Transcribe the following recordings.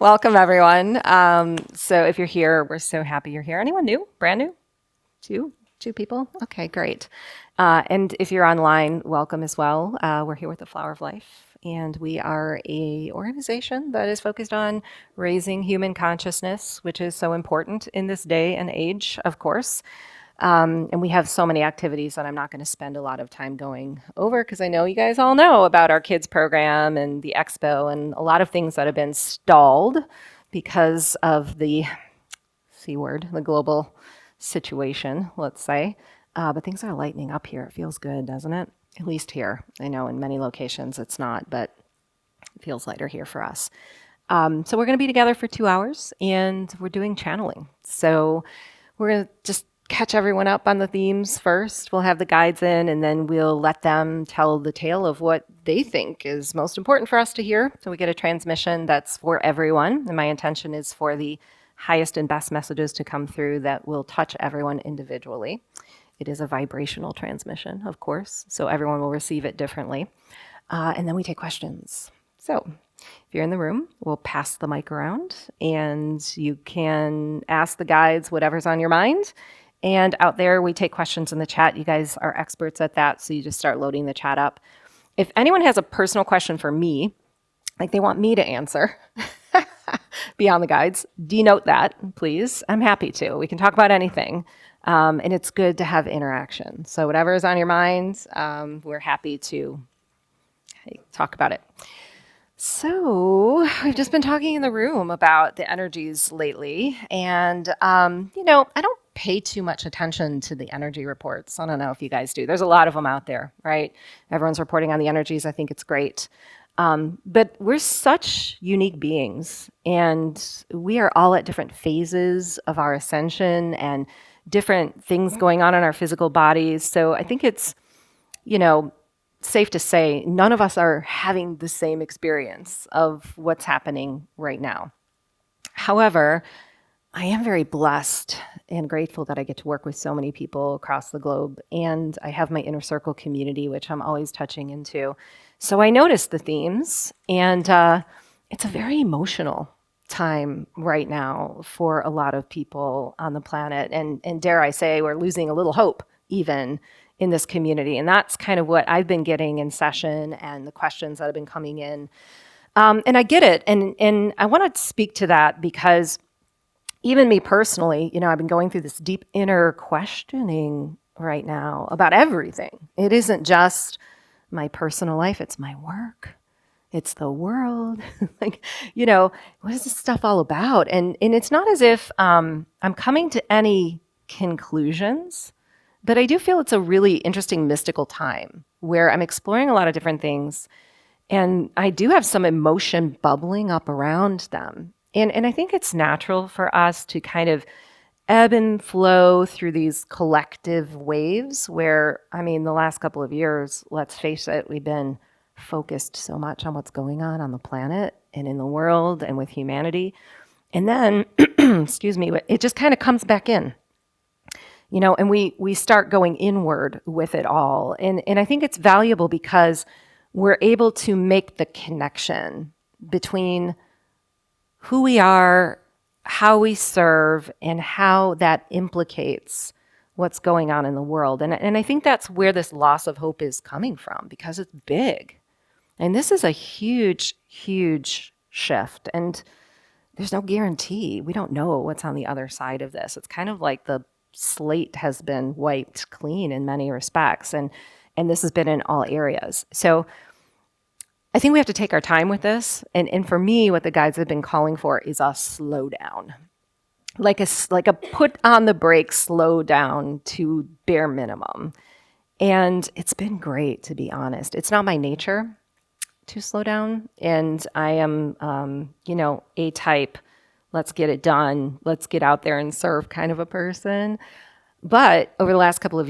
Welcome, everyone. So if you're here, we're so happy you're here. Anyone new? Brand new? Two people? Okay, great. And if you're online, welcome as well. We're here with the Flower of Life, and we are a organization that is focused on raising human consciousness, which is so important in this day and age, of course. And we have so many activities that I'm not going to spend a lot of time going over because I know you guys all know about our kids program and the expo and a lot of things that have been stalled because of the C word, the global situation, let's say. But things are lightening up here. It feels good, doesn't it? At least here. I know in many locations it's not, but it feels lighter here for us. So we're going to be together for 2 hours and we're doing channeling. So we're going to just catch everyone up on the themes first. We'll have the guides in and then we'll let them tell the tale of what they think is most important for us to hear. So we get a transmission that's for everyone. And my intention is for the highest and best messages to come through that will touch everyone individually. It is a vibrational transmission, of course, so everyone will receive it differently. And then we take questions. So if you're in the room, we'll pass the mic around and you can ask the guides whatever's on your mind. And out there, we take questions in the chat. You guys are experts at that, so you just start loading the chat up. If anyone has a personal question for me, like they want me to answer beyond the guides, denote that, please. I'm happy to. We can talk about anything. And it's good to have interaction. So whatever is on your mind, we're happy to talk about it. So we've just been talking in the room about the energies lately. And, I don't pay too much attention to the energy reports. I don't know if you guys do. There's a lot of them out there, right? Everyone's reporting on the energies. I think it's great. But we're such unique beings, and we are all at different phases of our ascension and different things going on in our physical bodies. So I think it's, safe to say none of us are having the same experience of what's happening right now. However, I am very blessed and grateful that I get to work with so many people across the globe. And I have my inner circle community, which I'm always touching into. So I noticed the themes, and it's a very emotional time right now for a lot of people on the planet. And dare I say, we're losing a little hope even in this community. And that's kind of what I've been getting in session and the questions that have been coming in. And I get it. And I want to speak to that because even me personally, I've been going through this deep inner questioning right now about everything. It isn't just my personal life, it's my work. It's the world. What is this stuff all about? And it's not as if I'm coming to any conclusions, but I do feel it's a really interesting mystical time where I'm exploring a lot of different things. And I do have some emotion bubbling up around them. And I think it's natural for us to kind of ebb and flow through these collective waves where, the last couple of years, let's face it, we've been focused so much on what's going on the planet and in the world and with humanity. And then, it just kind of comes back in, and we start going inward with it all. And I think it's valuable because we're able to make the connection between who we are, how we serve, and how that implicates what's going on in the world. And I think that's where this loss of hope is coming from because it's big. And this is a huge, huge shift. And there's no guarantee. We don't know what's on the other side of this. It's kind of like the slate has been wiped clean in many respects. And this has been in all areas. So I think we have to take our time with this. And for me, what the guides have been calling for is a slow down. Like a put on the brakes, slow down to bare minimum. And it's been great, to be honest. It's not my nature to slow down. And I am, a type, let's get it done, let's get out there and serve kind of a person. But over the last couple of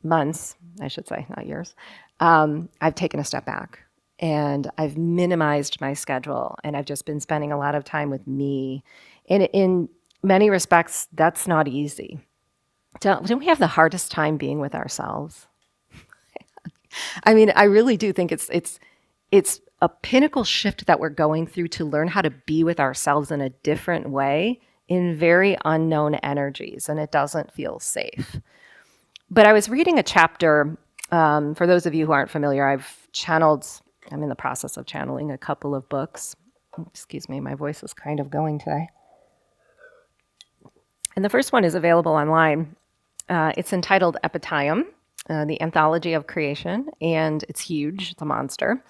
months, I should say, not years, I've taken a step back and I've minimized my schedule and I've just been spending a lot of time with me. And in many respects, that's not easy. Don't we have the hardest time being with ourselves? I really do think it's a pinnacle shift that we're going through to learn how to be with ourselves in a different way in very unknown energies, and it doesn't feel safe. But I was reading a chapter, for those of you who aren't familiar, I'm in the process of channeling a couple of books. Excuse me, my voice is kind of going today. And the first one is available online. It's entitled Epitome, the Anthology of Creation, and it's huge. It's a monster.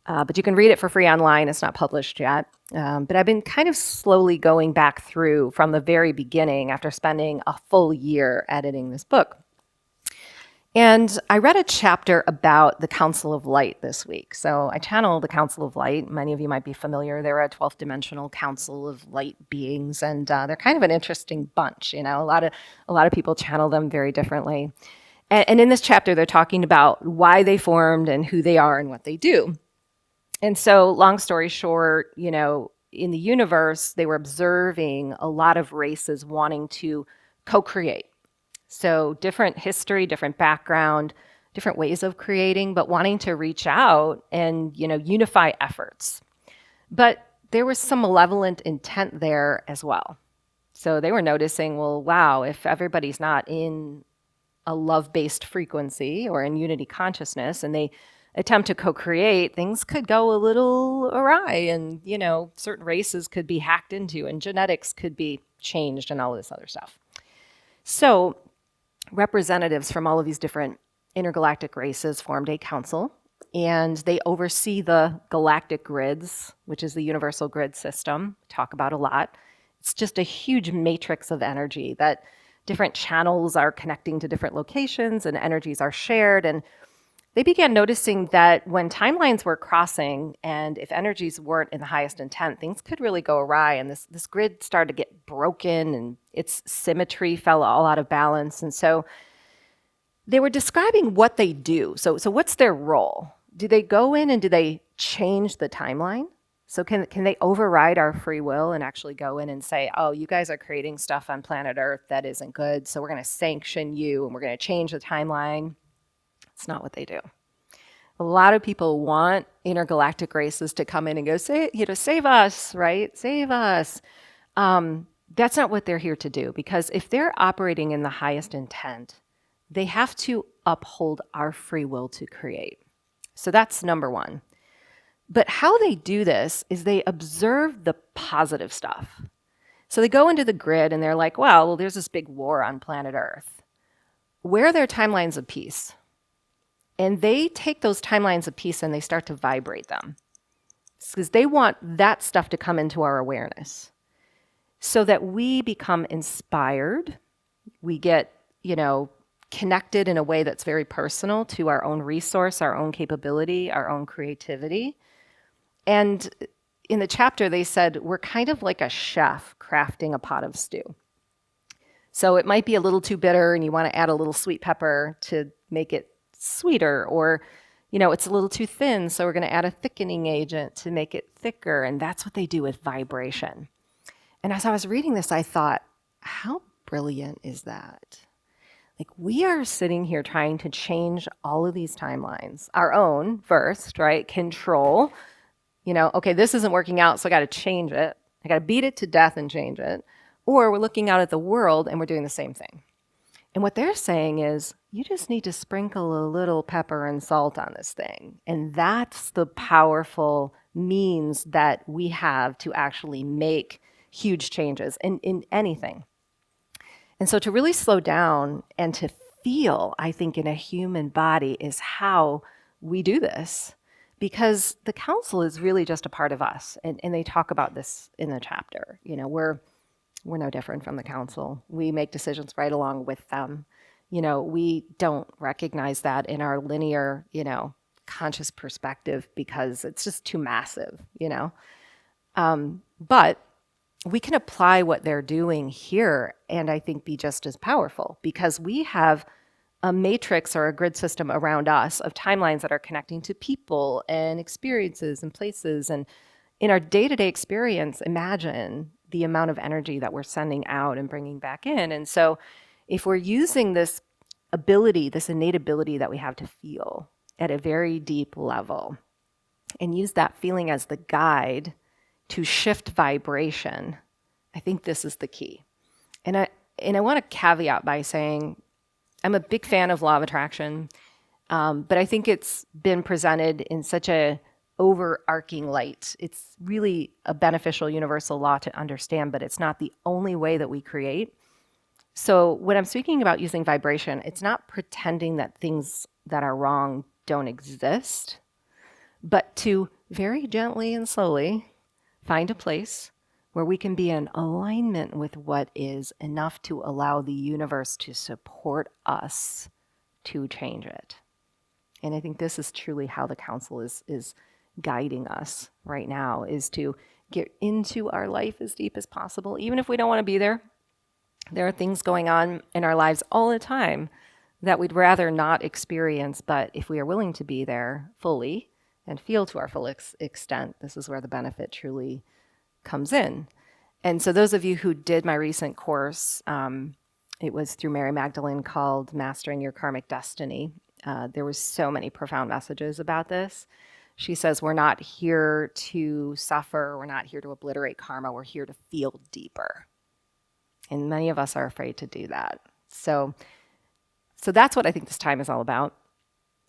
But you can read it for free online. It's not published yet. But I've been kind of slowly going back through from the very beginning after spending a full year editing this book. And I read a chapter about the Council of Light this week. So I channel the Council of Light. Many of you might be familiar. They're a 12th dimensional council of light beings, and they're kind of an interesting bunch. You know, a lot of people channel them very differently. And in this chapter, they're talking about why they formed and who they are and what they do. And so, long story short, you know, in the universe, they were observing a lot of races wanting to co-create. So different history, different background, different ways of creating, but wanting to reach out and, you know, unify efforts. But there was some malevolent intent there as well. So they were noticing, well, wow, if everybody's not in a love-based frequency or in unity consciousness and they attempt to co-create, things could go a little awry, and, you know, certain races could be hacked into and genetics could be changed and all this other stuff. So representatives from all of these different intergalactic races formed a council, and they oversee the Galactic Grids, which is the universal grid system. Talk about a lot. It's just a huge matrix of energy that different channels are connecting to different locations and energies are shared. And they began noticing that when timelines were crossing and if energies weren't in the highest intent, things could really go awry. And this grid started to get broken and its symmetry fell all out of balance. And so they were describing what they do. So what's their role? Do they go in and do they change the timeline? So can they override our free will and actually go in and say, oh, you guys are creating stuff on planet Earth that isn't good, so we're going to sanction you and we're going to change the timeline? It's not what they do. A lot of people want intergalactic races to come in and go, save us, right? Save us. That's not what they're here to do, because if they're operating in the highest intent, they have to uphold our free will to create. So that's number one. But how they do this is they observe the positive stuff. So they go into the grid and they're like, well, there's this big war on planet Earth. Where are their timelines of peace? And they take those timelines of peace and they start to vibrate them, because they want that stuff to come into our awareness so that we become inspired. We get, you know, connected in a way that's very personal to our own resource, our own capability, our own creativity. And in the chapter, they said, we're kind of like a chef crafting a pot of stew. So it might be a little too bitter and you want to add a little sweet pepper to make it sweeter, or, you know, it's a little too thin, so we're going to add a thickening agent to make it thicker. And that's what they do with vibration. And as I was reading this, I thought, how brilliant is that? Like, we are sitting here trying to change all of these timelines, our own first, right? Control, you know, okay, this isn't working out, so I got to change it. I got to beat it to death and change it. Or we're looking out at the world and we're doing the same thing. And what they're saying is, you just need to sprinkle a little pepper and salt on this thing. And that's the powerful means that we have to actually make huge changes in anything. And so to really slow down and to feel, I think, in a human body is how we do this. Because the council is really just a part of us. And they talk about this in the chapter. You know, we're no different from the council. We make decisions right along with them. You know, we don't recognize that in our linear, you know, conscious perspective because it's just too massive, you know. But we can apply what they're doing here and I think be just as powerful, because we have a matrix or a grid system around us of timelines that are connecting to people and experiences and places. And in our day-to-day experience, imagine the amount of energy that we're sending out and bringing back in. And so if we're using this ability, this innate ability that we have to feel at a very deep level, and use that feeling as the guide to shift vibration, I think this is the key. And I want to caveat by saying I'm a big fan of law of attraction, but I think it's been presented in such a overarching light. It's really a beneficial universal law to understand, but it's not the only way that we create. So when I'm speaking about using vibration, it's not pretending that things that are wrong don't exist, but to very gently and slowly find a place where we can be in alignment with what is enough to allow the universe to support us to change it. And I think this is truly how the council is guiding us right now, is to get into our life as deep as possible, even if we don't want to be there. There are things going on in our lives all the time that we'd rather not experience, but if we are willing to be there fully and feel to our full extent, this is where the benefit truly comes in. And so those of you who did my recent course, it was through Mary Magdalene, called Mastering Your Karmic Destiny. There was so many profound messages about this. She says, we're not here to suffer. We're not here to obliterate karma. We're here to feel deeper. And many of us are afraid to do that. So that's what I think this time is all about.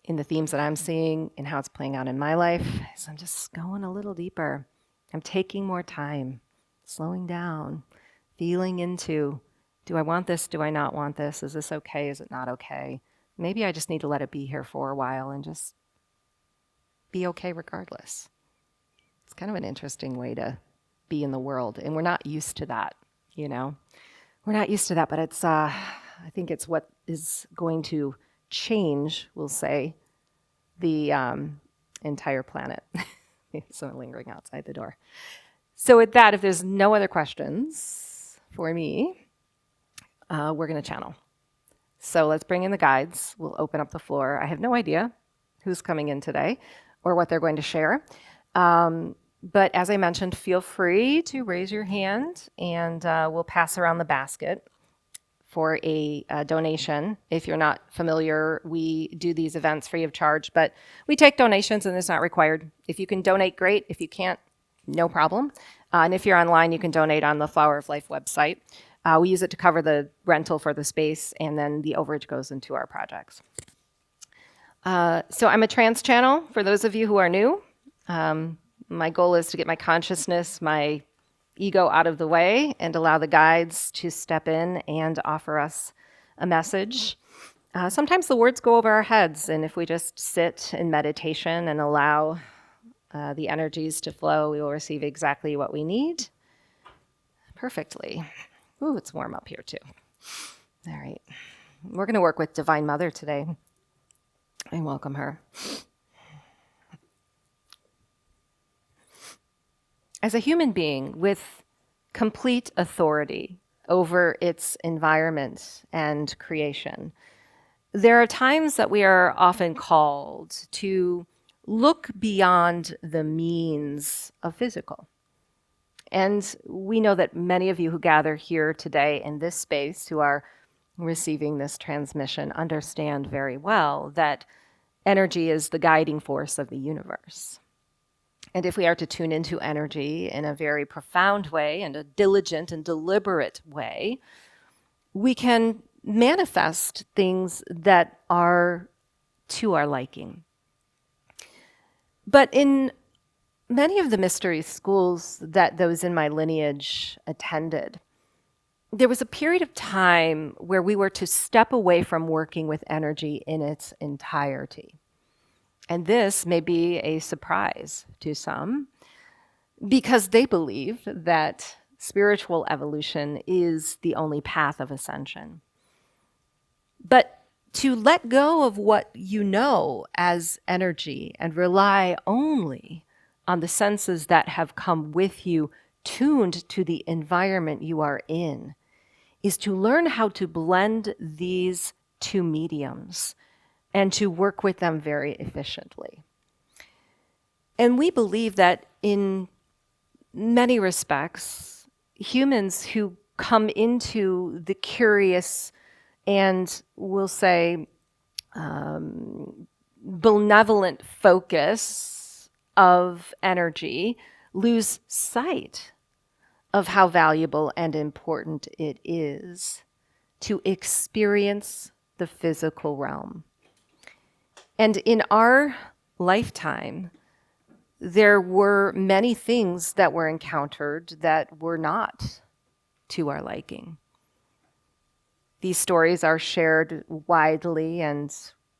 In the themes that I'm seeing and how it's playing out in my life, is I'm just going a little deeper. I'm taking more time, slowing down, feeling into, do I want this? Do I not want this? Is this okay? Is it not okay? Maybe I just need to let it be here for a while and just be okay regardless. It's kind of an interesting way to be in the world. And we're not used to that, you know? We're not used to that, but it's, I think it's what is going to change, we'll say, the entire planet. Someone lingering outside the door. So with that, if there's no other questions for me, we're going to channel. So let's bring in the guides. We'll open up the floor. I have no idea who's coming in today or what they're going to share. But as I mentioned, feel free to raise your hand, and we'll pass around the basket for a donation. If you're not familiar, we do these events free of charge, but we take donations and it's not required. If you can donate, great. If you can't, no problem. And if you're online, you can donate on the Flower of Life website. We use it to cover the rental for the space, and then the overage goes into our projects. So I'm a trance channel for those of you who are new. My goal is to get my consciousness, my ego out of the way and allow the guides to step in and offer us a message. Sometimes the words go over our heads, and if we just sit in meditation and allow the energies to flow, we will receive exactly what we need perfectly. Ooh, it's warm up here too. All right. We're going to work with Divine Mother today and welcome her. As a human being with complete authority over its environment and creation, there are times that we are often called to look beyond the means of physical. And we know that many of you who gather here today in this space, who are receiving this transmission, understand very well that energy is the guiding force of the universe. And if we are to tune into energy in a very profound way and a diligent and deliberate way, we can manifest things that are to our liking. But in many of the mystery schools that those in my lineage attended, there was a period of time where we were to step away from working with energy in its entirety. And this may be a surprise to some because they believe that spiritual evolution is the only path of ascension. But to let go of what you know as energy and rely only on the senses that have come with you, tuned to the environment you are in, is to learn how to blend these two mediums and to work with them very efficiently. And we believe that in many respects, humans who come into the curious and, we'll say, benevolent focus of energy lose sight of how valuable and important it is to experience the physical realm. And in our lifetime, there were many things that were encountered that were not to our liking. These stories are shared widely, and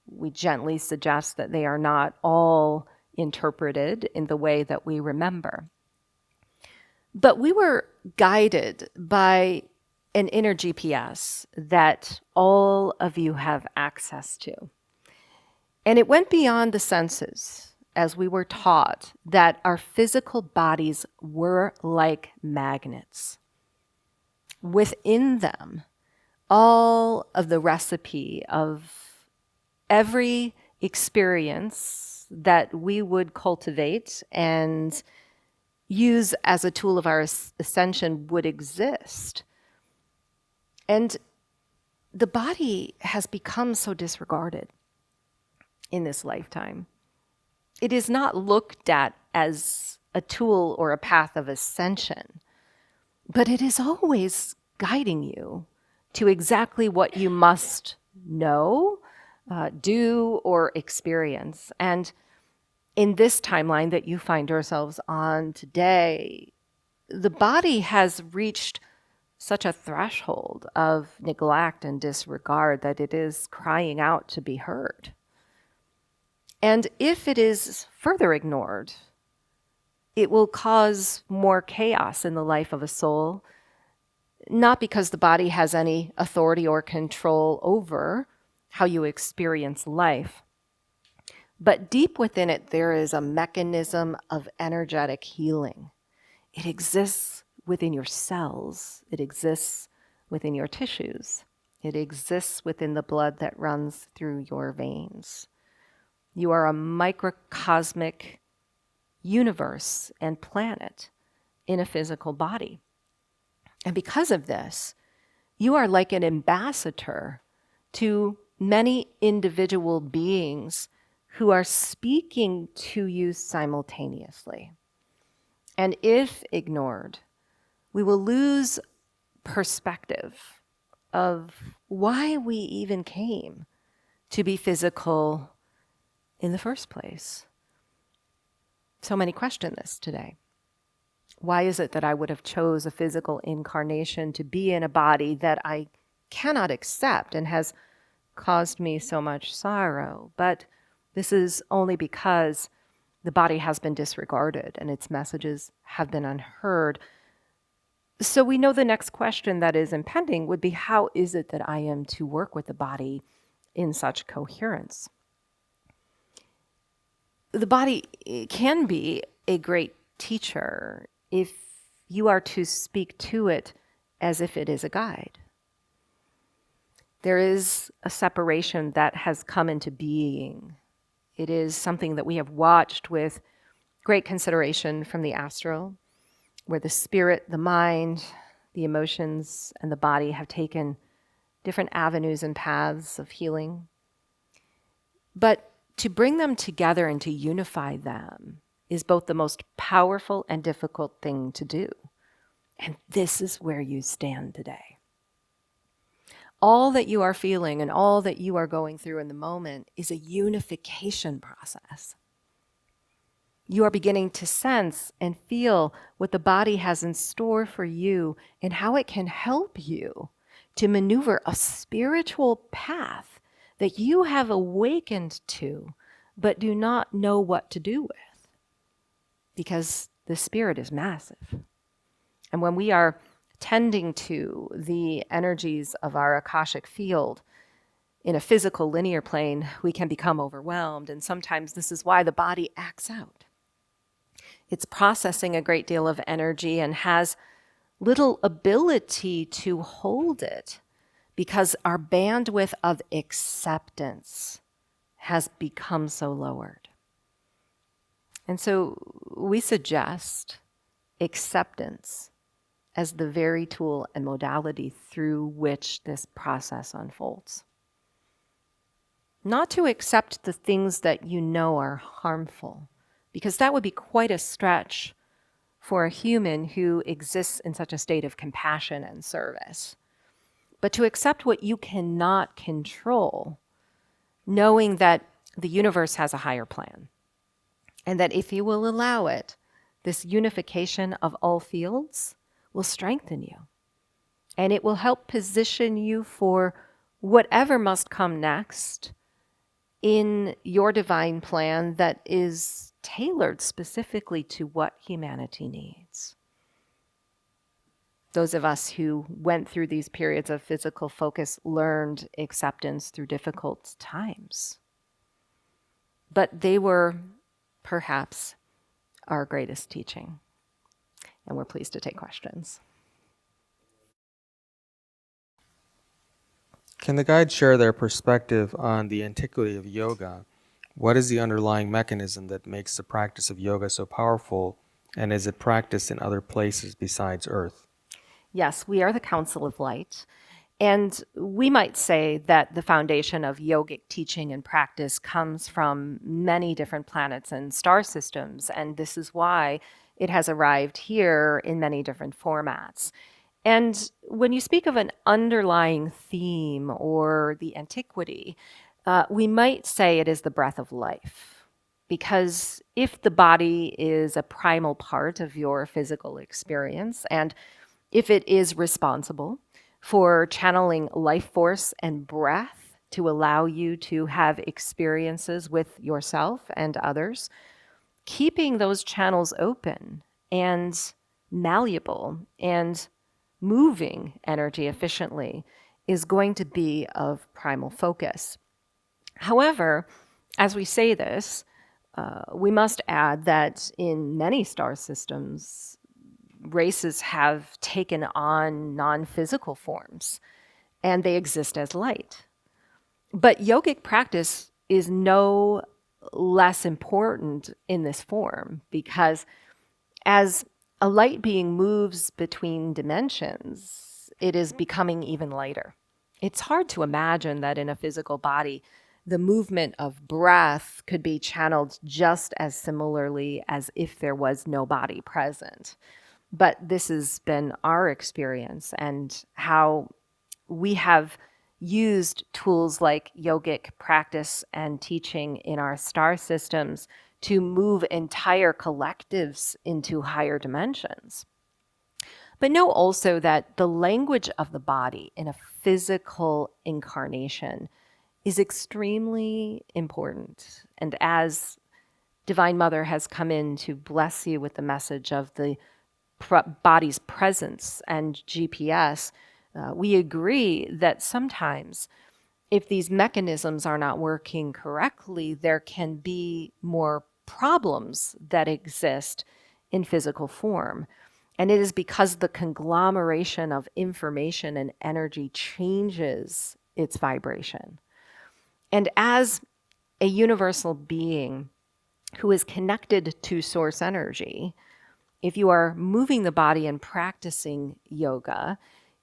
we gently suggest that they are not all interpreted in the way that we remember. But we were guided by an inner GPS that all of you have access to. And it went beyond the senses, as we were taught that our physical bodies were like magnets. Within them, all of the recipe of every experience that we would cultivate and use as a tool of our ascension would exist. And the body has become so disregarded in this lifetime. It is not looked at as a tool or a path of ascension, but it is always guiding you to exactly what you must know, do, or experience. And in this timeline that you find yourselves on today, the body has reached such a threshold of neglect and disregard that it is crying out to be heard. And if it is further ignored, it will cause more chaos in the life of a soul, not because the body has any authority or control over how you experience life, but deep within it, there is a mechanism of energetic healing. It exists within your cells. It exists within your tissues. It exists within the blood that runs through your veins. You are a microcosmic universe and planet in a physical body. And because of this, you are like an ambassador to many individual beings who are speaking to you simultaneously. And if ignored, we will lose perspective of why we even came to be physical in the first place. So many question this today. Why is it that I would have chose a physical incarnation to be in a body that I cannot accept and has caused me so much sorrow? But this is only because the body has been disregarded and its messages have been unheard. So we know the next question that is impending would be, how is it that I am to work with the body in such coherence? The body can be a great teacher if you are to speak to it as if it is a guide. There is a separation that has come into being. It is something that we have watched with great consideration from the astral, where the spirit, the mind, the emotions, and the body have taken different avenues and paths of healing. But to bring them together and to unify them is both the most powerful and difficult thing to do. And this is where you stand today. All that you are feeling and all that you are going through in the moment is a unification process. You are beginning to sense and feel what the body has in store for you and how it can help you to maneuver a spiritual path that you have awakened to, but do not know what to do with, because the spirit is massive. And when we are tending to the energies of our Akashic field in a physical linear plane, we can become overwhelmed. And sometimes this is why the body acts out. It's processing a great deal of energy and has little ability to hold it because our bandwidth of acceptance has become so lowered. And so we suggest acceptance as the very tool and modality through which this process unfolds. Not to accept the things that you know are harmful, because that would be quite a stretch for a human who exists in such a state of compassion and service. But to accept what you cannot control, knowing that the universe has a higher plan, and that if you will allow it, this unification of all fields will strengthen you. And it will help position you for whatever must come next in your divine plan that is tailored specifically to what humanity needs. Those of us who went through these periods of physical focus learned acceptance through difficult times. But they were perhaps our greatest teaching. And we're pleased to take questions. Can the guides share their perspective on the Antiquity of Yoga? What is the underlying mechanism that makes the practice of yoga so powerful, and is it practiced in other places besides Earth? Yes, we are the Council of Light, and we might say that the foundation of yogic teaching and practice comes from many different planets and star systems, and this is why it has arrived here in many different formats. And when you speak of an underlying theme or the antiquity, we might say it is the breath of life. Because if the body is a primal part of your physical experience, and if it is responsible for channeling life force and breath to allow you to have experiences with yourself and others, keeping those channels open and malleable and moving energy efficiently is going to be of primal focus. However, as we say this, we must add that in many star systems, races have taken on non-physical forms, and they exist as light. But yogic practice is no less important in this form, because as a light being moves between dimensions, it is becoming even lighter. It's hard to imagine that in a physical body, the movement of breath could be channeled just as similarly as if there was no body present. But this has been our experience, and how we have used tools like yogic practice and teaching in our star systems to move entire collectives into higher dimensions. But know also that the language of the body in a physical incarnation is extremely important. And as Divine Mother has come in to bless you with the message of the body's presence and GPS, we agree that sometimes if these mechanisms are not working correctly, there can be more problems that exist in physical form. And it is because the conglomeration of information and energy changes its vibration. And as a universal being who is connected to source energy, if you are moving the body and practicing yoga,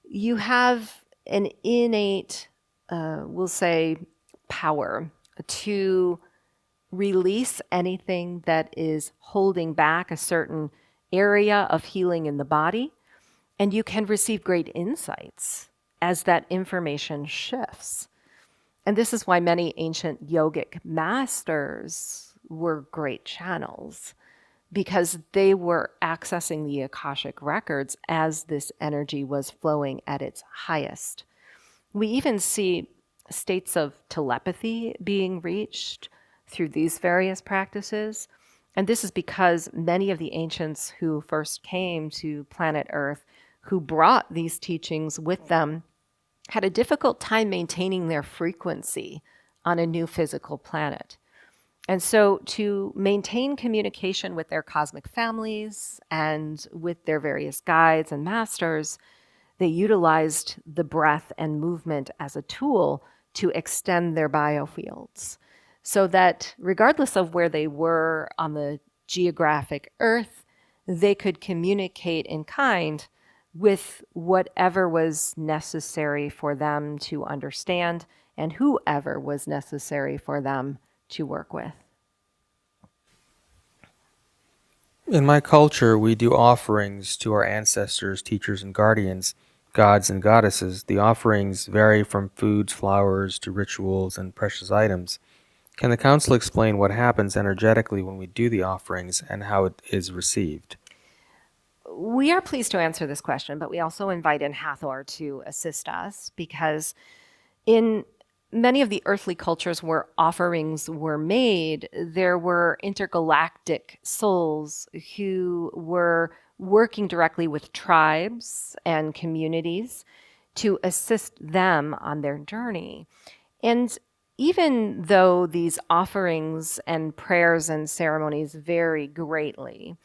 you have an innate, we'll say, power to release anything that is holding back a certain area of healing in the body. And you can receive great insights as that information shifts. And this is why many ancient yogic masters were great channels, because they were accessing the Akashic records as this energy was flowing at its highest. We even see states of telepathy being reached through these various practices. And this is because many of the ancients who first came to planet Earth, who brought these teachings with them, had a difficult time maintaining their frequency on a new physical planet. And so to maintain communication with their cosmic families and with their various guides and masters, they utilized the breath and movement as a tool to extend their biofields, so that regardless of where they were on the geographic Earth, they could communicate in kind with whatever was necessary for them to understand and whoever was necessary for them to work with. In my culture, we do offerings to our ancestors, teachers, and guardians, gods and goddesses. The offerings vary from foods, flowers, to rituals and precious items. Can the council explain what happens energetically when we do the offerings and how it is received? We are pleased to answer this question, but we also invite in Hathor to assist us because in many of the earthly cultures where offerings were made, there were intergalactic souls who were working directly with tribes and communities to assist them on their journey. And even though these offerings and prayers and ceremonies vary greatly,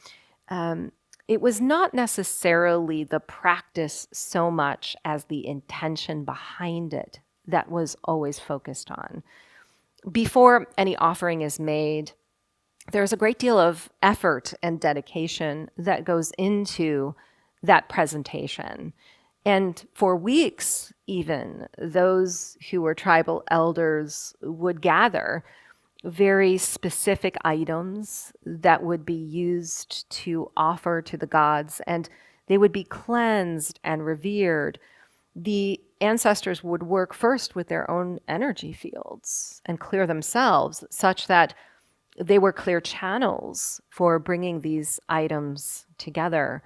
it was not necessarily the practice so much as the intention behind it that was always focused on. Before any offering is made, there's a great deal of effort and dedication that goes into that presentation. And for weeks, even, those who were tribal elders would gather very specific items that would be used to offer to the gods, and they would be cleansed and revered. The ancestors would work first with their own energy fields and clear themselves such that they were clear channels for bringing these items together.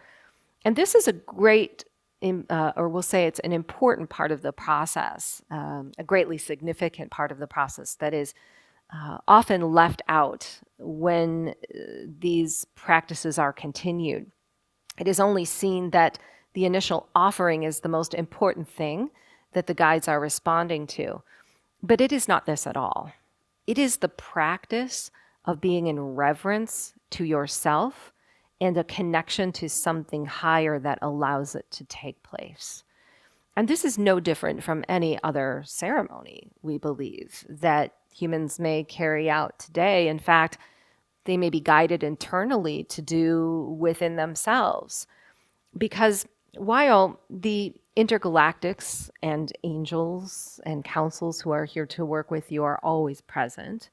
And this is a great, or we'll say it's an important part of the process, a greatly significant part of the process that is often left out when these practices are continued. It is only seen that the initial offering is the most important thing that the guides are responding to. But it is not this at all. It is the practice of being in reverence to yourself and a connection to something higher that allows it to take place. And this is no different from any other ceremony, we believe, that humans may carry out today. In fact, they may be guided internally to do within themselves. Because while the intergalactics and angels and councils who are here to work with you are always present,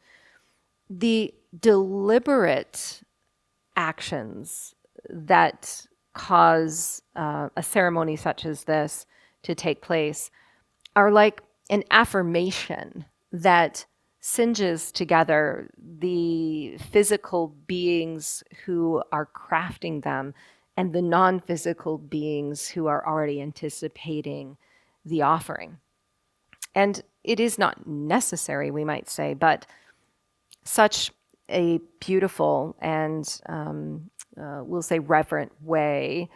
the deliberate actions that cause a ceremony such as this to take place are like an affirmation that singes together the physical beings who are crafting them and the non-physical beings who are already anticipating the offering. And it is not necessary, we might say, but such a beautiful and we'll say reverent way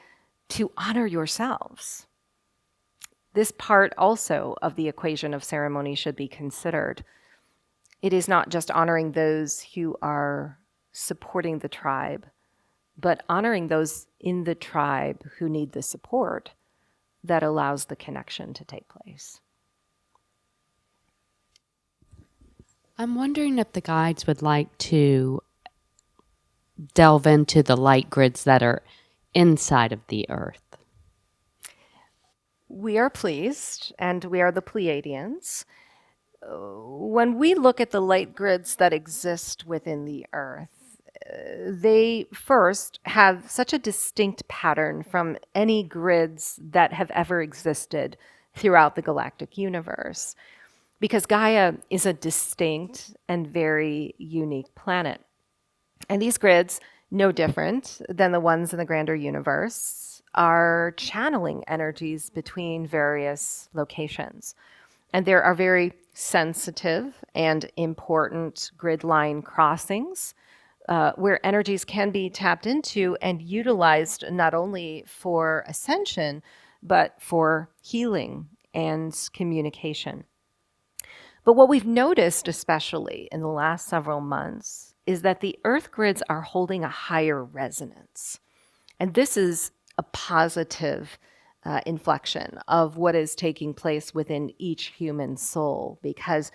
to honor yourselves. This part also of the equation of ceremony should be considered. It is not just honoring those who are supporting the tribe, but honoring those in the tribe who need the support that allows the connection to take place. I'm wondering if the guides would like to delve into the light grids that are inside of the earth. We are pleased, and we are the Pleiadians. When we look at the light grids that exist within the earth, they first have such a distinct pattern from any grids that have ever existed throughout the galactic universe, because Gaia is a distinct and very unique planet. And these grids, no different than the ones in the grander universe, are channeling energies between various locations. And there are very sensitive and important grid line crossings where energies can be tapped into and utilized not only for ascension, but for healing and communication. But what we've noticed, especially in the last several months, is that the earth grids are holding a higher resonance. And this is a positive inflection of what is taking place within each human soul, because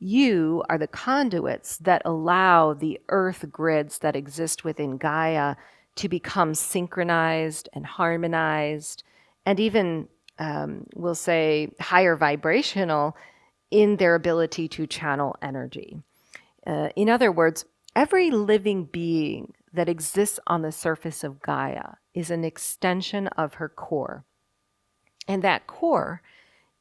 you are the conduits that allow the earth grids that exist within Gaia to become synchronized and harmonized, and even, we'll say, higher vibrational in their ability to channel energy. In other words, every living being that exists on the surface of Gaia is an extension of her core. And that core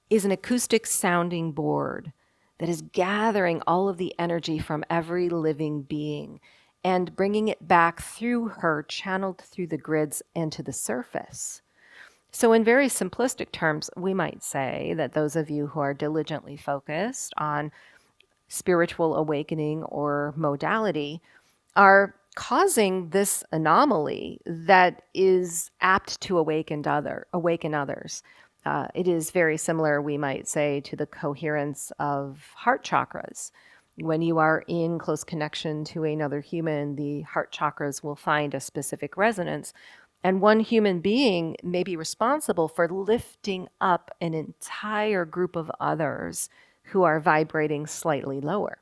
is an acoustic sounding board that is gathering all of the energy from every living being and bringing it back through her, channeled through the grids and to the surface. So in very simplistic terms, we might say that those of you who are diligently focused on spiritual awakening or modality are causing this anomaly that is apt to awaken others. It is very similar, we might say, to the coherence of heart chakras. When you are in close connection to another human, the heart chakras will find a specific resonance. And one human being may be responsible for lifting up an entire group of others who are vibrating slightly lower.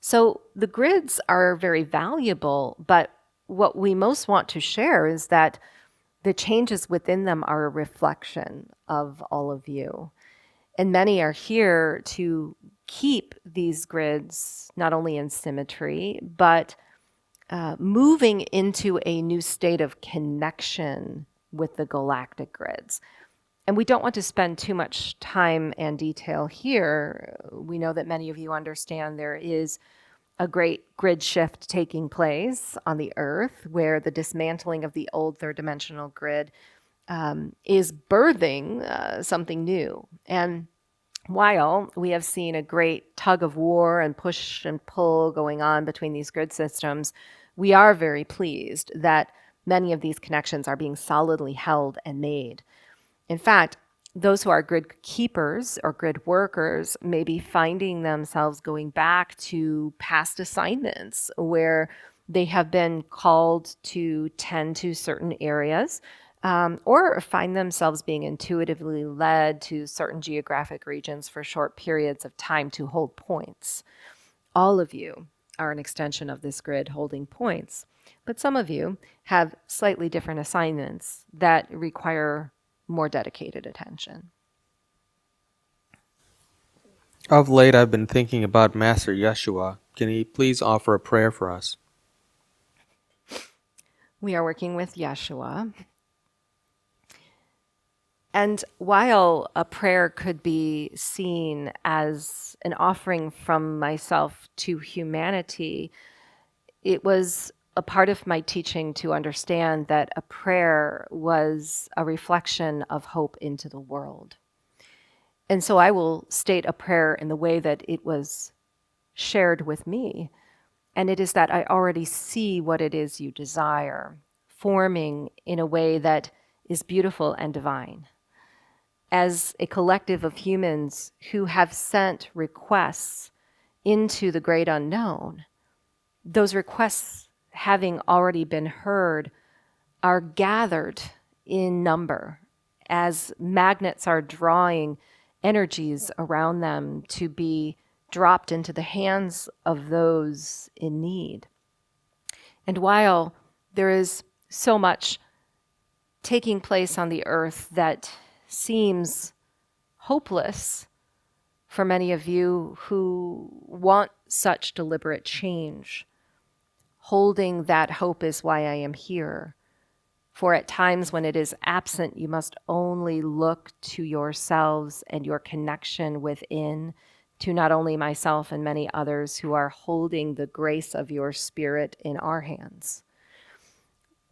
So the grids are very valuable, but what we most want to share is that the changes within them are a reflection of all of you. And many are here to keep these grids not only in symmetry, but moving into a new state of connection with the galactic grids. And we don't want to spend too much time and detail here. We know that many of you understand there is a great grid shift taking place on the Earth, where the dismantling of the old third-dimensional grid is birthing something new. And while we have seen a great tug of war and push and pull going on between these grid systems, we are very pleased that many of these connections are being solidly held and made. In fact, those who are grid keepers or grid workers may be finding themselves going back to past assignments where they have been called to tend to certain areas, or find themselves being intuitively led to certain geographic regions for short periods of time to hold points. All of you are an extension of this grid holding points, but some of you have slightly different assignments that require more dedicated attention. Of late, I've been thinking about Master Yeshua. Can he please offer a prayer for us? We are working with Yeshua. And while a prayer could be seen as an offering from myself to humanity, it was a part of my teaching to understand that a prayer was a reflection of hope into the world. And so I will state a prayer in the way that it was shared with me. And it is that I already see what it is you desire, forming in a way that is beautiful and divine. As a collective of humans who have sent requests into the great unknown, those requests, having already been heard, are gathered in number as magnets are drawing energies around them to be dropped into the hands of those in need. And while there is so much taking place on the earth that seems hopeless for many of you who want such deliberate change, holding that hope is why I am here. For at times when it is absent, you must only look to yourselves and your connection within, to not only myself and many others who are holding the grace of your spirit in our hands.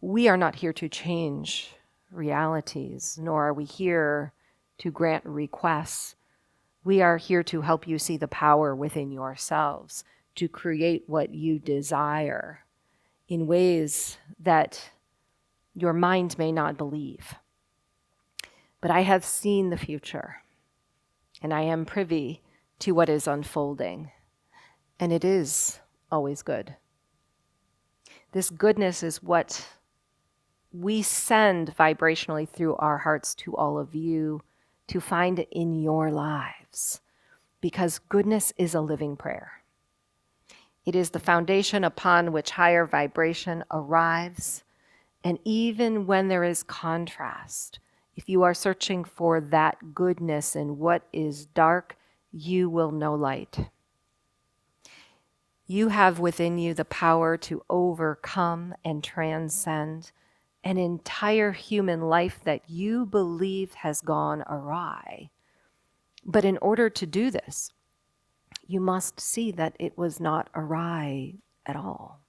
We are not here to change realities, nor are we here to grant requests. We are here to help you see the power within yourselves, to create what you desire in ways that your mind may not believe. But I have seen the future, and I am privy to what is unfolding, and it is always good. This goodness is what we send vibrationally through our hearts to all of you to find in your lives, because goodness is a living prayer. It is the foundation upon which higher vibration arrives. And even when there is contrast, if you are searching for that goodness in what is dark, you will know light. You have within you the power to overcome and transcend an entire human life that you believe has gone awry. But in order to do this, you must see that it was not awry at all.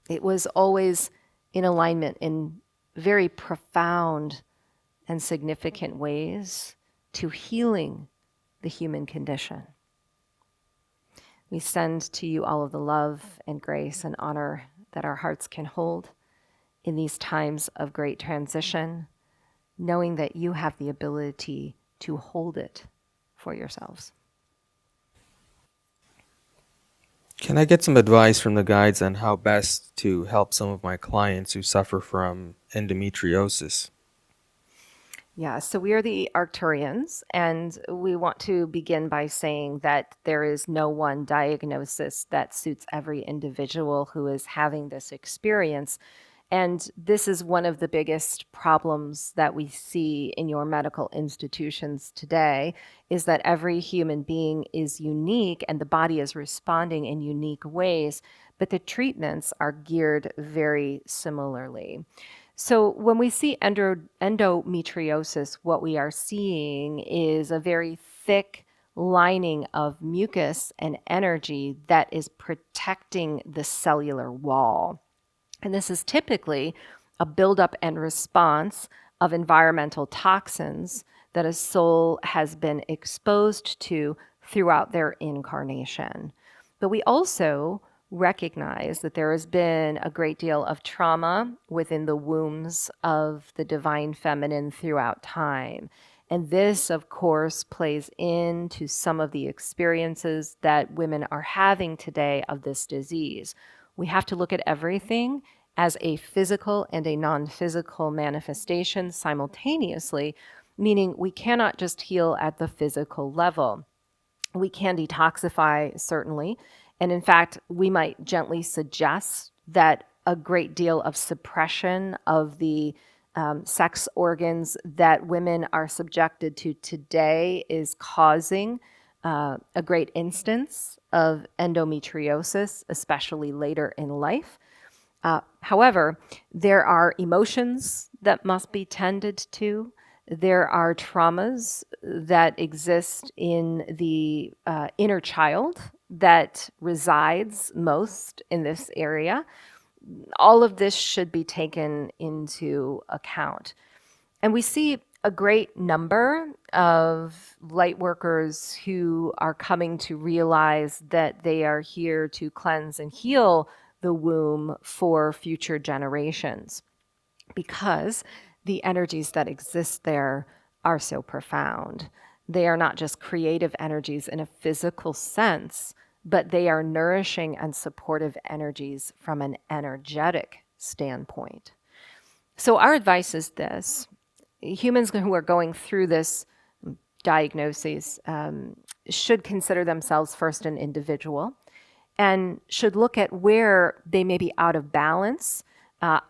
It was always in alignment in very profound and significant ways to healing the human condition. We send to you all of the love and grace and honor that our hearts can hold in these times of great transition, knowing that you have the ability to hold it for yourselves. Can I get some advice from the guides on how best to help some of my clients who suffer from endometriosis? Yeah, so we are the Arcturians, and we want to begin by saying that there is no one diagnosis that suits every individual who is having this experience. And this is one of the biggest problems that we see in your medical institutions today, is that every human being is unique and the body is responding in unique ways, but the treatments are geared very similarly. So when we see endometriosis, what we are seeing is a very thick lining of mucus and energy that is protecting the cellular wall. And this is typically a buildup and response of environmental toxins that a soul has been exposed to throughout their incarnation. But we also recognize that there has been a great deal of trauma within the wombs of the divine feminine throughout time. And this, of course, plays into some of the experiences that women are having today of this disease. We have to look at everything as a physical and a non-physical manifestation simultaneously, meaning we cannot just heal at the physical level. We can detoxify, certainly. And in fact, we might gently suggest that a great deal of suppression of the sex organs that women are subjected to today is causing a great instance of endometriosis, especially later in life. However, there are emotions that must be tended to. There are traumas that exist in the inner child that resides most in this area. All of this should be taken into account. And we see a great number of light workers who are coming to realize that they are here to cleanse and heal the womb for future generations, because the energies that exist there are so profound. They are not just creative energies in a physical sense, but they are nourishing and supportive energies from an energetic standpoint. So our advice is this: humans who are going through this diagnosis should consider themselves first an individual and should look at where they may be out of balance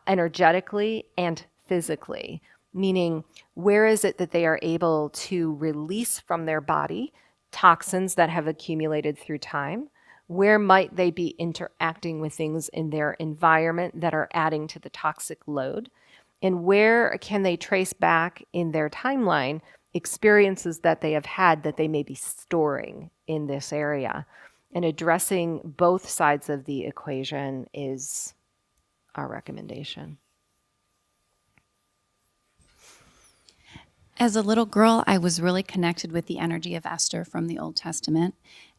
energetically and physically, meaning where is it that they are able to release from their body toxins that have accumulated through time? Where might they be interacting with things in their environment that are adding to the toxic load? And where can they trace back in their timeline experiences that they have had that they may be storing in this area? And addressing both sides of the equation is our recommendation. As a little girl, I was really connected with the energy of Esther from the Old Testament.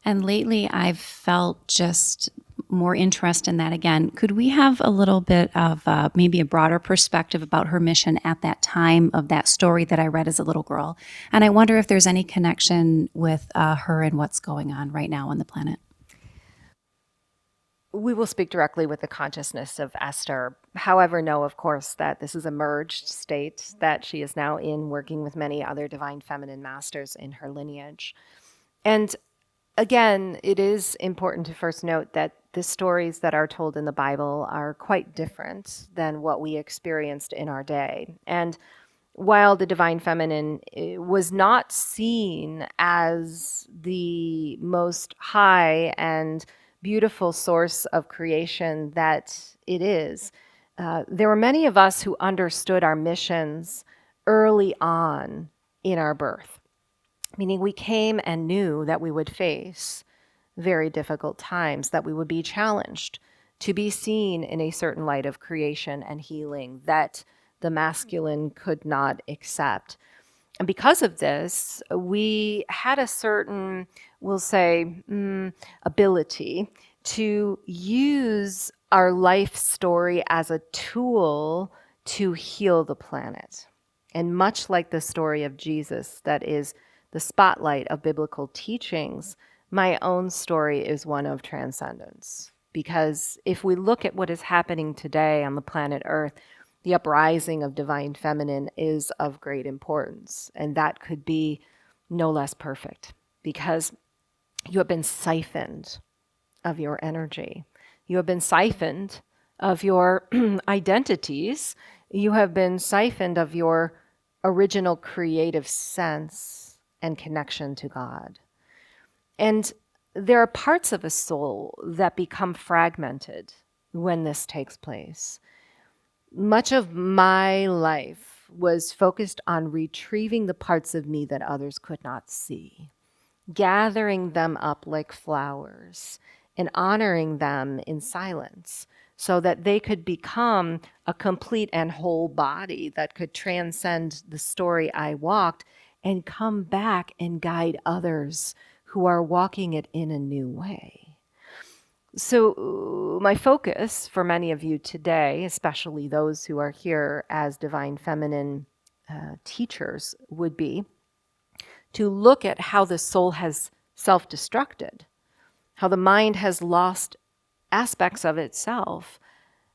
And lately, I've felt just more interest in that again. Could we have a little bit of maybe a broader perspective about her mission at that time of that story that I read as a little girl? And I wonder if there's any connection with her and what's going on right now on the planet. We will speak directly with the consciousness of Esther. However, know, of course, that this is a merged state that she is now in, working with many other divine feminine masters in her lineage. And again, it is important to first note that the stories that are told in the Bible are quite different than what we experienced in our day. And while the divine feminine was not seen as the most high and beautiful source of creation that it is, there were many of us who understood our missions early on in our birth, meaning we came and knew that we would face very difficult times, that we would be challenged to be seen in a certain light of creation and healing that the masculine could not accept. And because of this, we had a certain, we'll say, ability to use our life story as a tool to heal the planet. And much like the story of Jesus, that is the spotlight of biblical teachings, my own story is one of transcendence. Because if we look at what is happening today on the planet Earth, the uprising of divine feminine is of great importance. And that could be no less perfect because you have been siphoned of your energy. You have been siphoned of your identities. You have been siphoned of your original creative sense and connection to God. And there are parts of a soul that become fragmented when this takes place. Much of my life was focused on retrieving the parts of me that others could not see, gathering them up like flowers and honoring them in silence so that they could become a complete and whole body that could transcend the story I walked and come back and guide others who are walking it in a new way. So my focus for many of you today, especially those who are here as divine feminine teachers, would be to look at how the soul has self-destructed, how the mind has lost aspects of itself,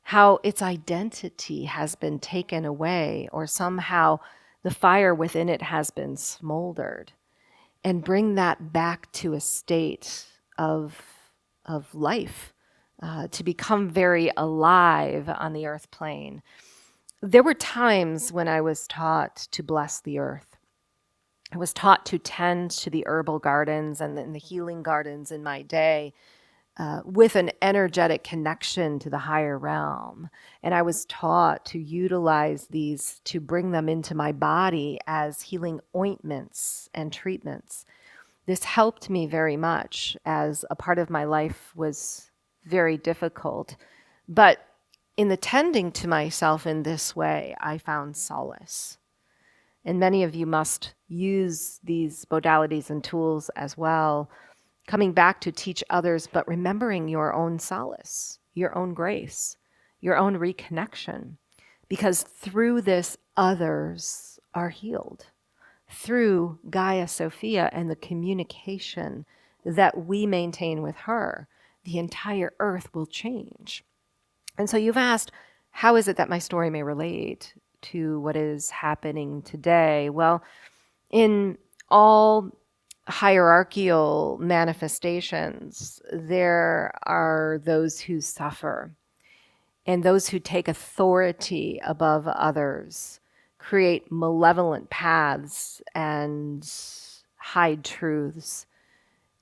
how its identity has been taken away, or somehow the fire within it has been smoldered, and bring that back to a state of life, to become very alive on the earth plane. There were times when I was taught to bless the earth. I was taught to tend to the herbal gardens and the healing gardens in my day with an energetic connection to the higher realm. And I was taught to utilize these to bring them into my body as healing ointments and treatments. This helped me very much as a part of my life was very difficult. But in the tending to myself in this way, I found solace. And many of you must use these modalities and tools as well, coming back to teach others, but remembering your own solace, your own grace, your own reconnection. Because through this, others are healed. Through Gaia Sophia and the communication that we maintain with her, the entire earth will change. And so you've asked, how is it that my story may relate to what is happening today? Well, in all hierarchical manifestations, there are those who suffer and those who take authority above others, create malevolent paths and hide truths.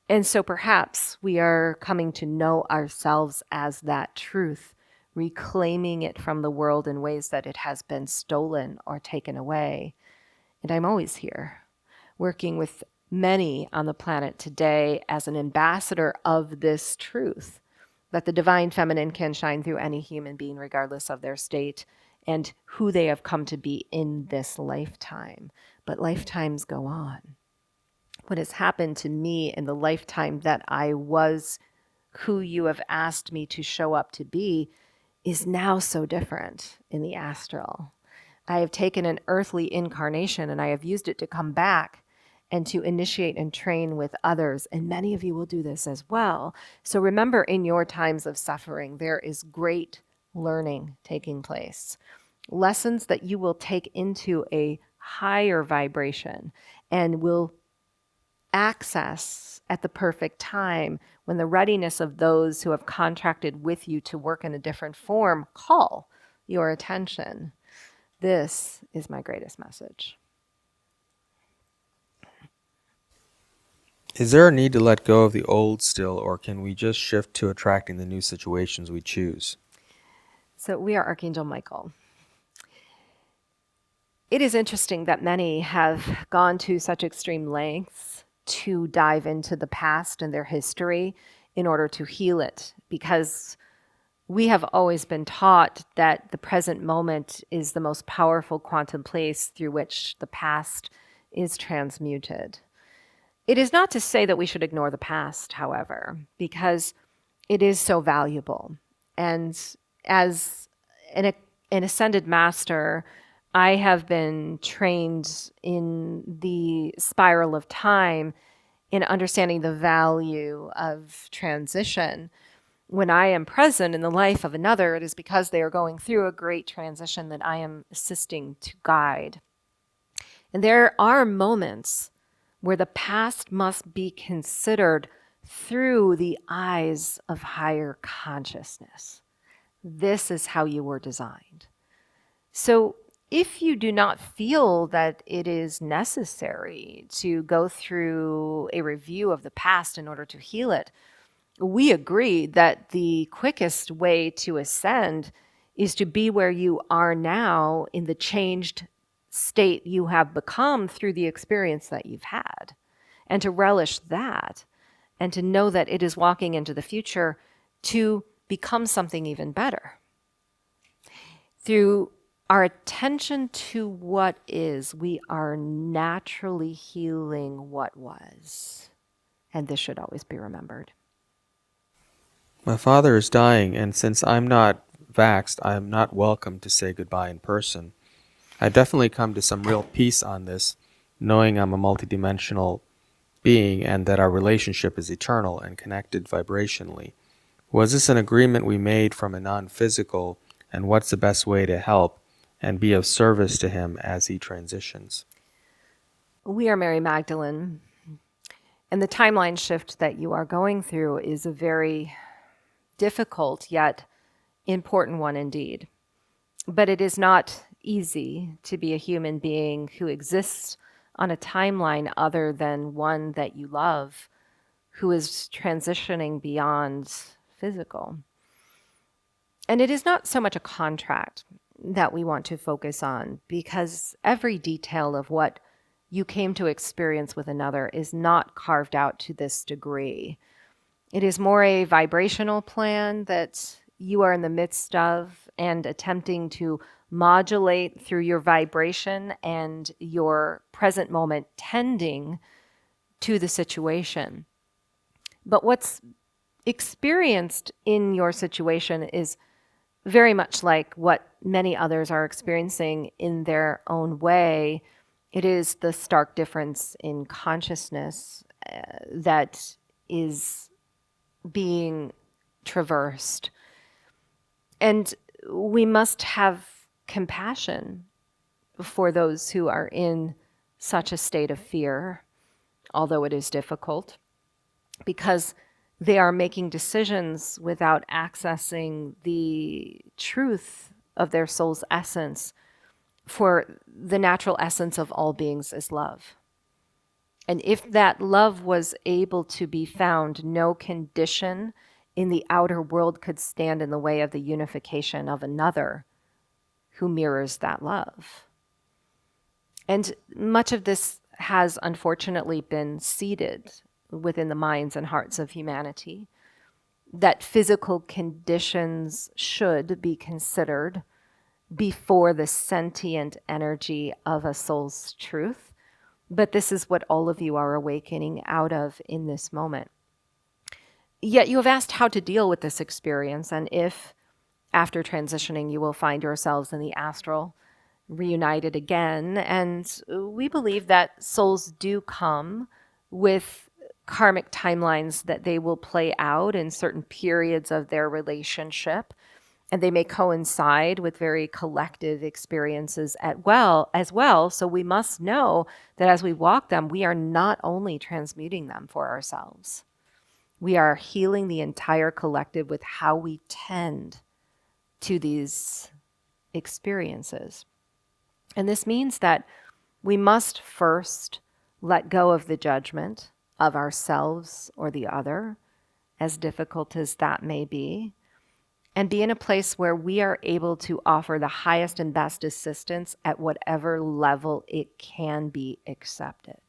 And so perhaps we are coming to know ourselves as that truth, reclaiming it from the world in ways that it has been stolen or taken away. And I'm always here, working with many on the planet today as an ambassador of this truth, that the divine feminine can shine through any human being regardless of their state and who they have come to be in this lifetime. But lifetimes go on. What has happened to me in the lifetime that I was who you have asked me to show up to be is now so different in the astral. I have taken an earthly incarnation and I have used it to come back and to initiate and train with others. And many of you will do this as well. So remember, in your times of suffering, there is great learning taking place. Lessons that you will take into a higher vibration and will access at the perfect time when the readiness of those who have contracted with you to work in a different form call your attention. This is my greatest message. Is there a need to let go of the old still, or can we just shift to attracting the new situations we choose? So we are Archangel Michael. It is interesting that many have gone to such extreme lengths to dive into the past and their history in order to heal it, because we have always been taught that the present moment is the most powerful quantum place through which the past is transmuted. It is not to say that we should ignore the past, however, because it is so valuable. And as an ascended master, I have been trained in the spiral of time in understanding the value of transition. When I am present in the life of another, it is because they are going through a great transition that I am assisting to guide. And there are moments where the past must be considered through the eyes of higher consciousness. This is how you were designed. So if you do not feel that it is necessary to go through a review of the past in order to heal it, we agree that the quickest way to ascend is to be where you are now in the changed state you have become through the experience that you've had, and to relish that, and to know that it is walking into the future to become something even better. Through our attention to what is, we are naturally healing what was. And this should always be remembered. My father is dying, and since I'm not vaxxed, I am not welcome to say goodbye in person. I definitely come to some real peace on this, knowing I'm a multidimensional being and that our relationship is eternal and connected vibrationally. Was this an agreement we made from a non-physical, and what's the best way to help and be of service to him as he transitions? We are Mary Magdalene, and the timeline shift that you are going through is a very difficult yet important one indeed. But it is not easy to be a human being who exists on a timeline other than one that you love, who is transitioning beyond physical. And it is not so much a contract that we want to focus on, because every detail of what you came to experience with another is not carved out to this degree. It is more a vibrational plan that you are in the midst of and attempting to modulate through your vibration and your present moment tending to the situation. But what's experienced in your situation is very much like what many others are experiencing in their own way. It is the stark difference in consciousness that is being traversed. And we must have compassion for those who are in such a state of fear, although it is difficult, because they are making decisions without accessing the truth of their soul's essence, for the natural essence of all beings is love. And if that love was able to be found, no condition in the outer world could stand in the way of the unification of another who mirrors that love. And much of this has unfortunately been seeded within the minds and hearts of humanity, that physical conditions should be considered before the sentient energy of a soul's truth. But this is what all of you are awakening out of in this moment. Yet you have asked how to deal with this experience, and if after transitioning you will find yourselves in the astral, reunited again. And we believe that souls do come with karmic timelines that they will play out in certain periods of their relationship. And they may coincide with very collective experiences as well. So we must know that as we walk them, we are not only transmuting them for ourselves. We are healing the entire collective with how we tend to these experiences. And this means that we must first let go of the judgment of ourselves or the other, as difficult as that may be, and be in a place where we are able to offer the highest and best assistance at whatever level it can be accepted.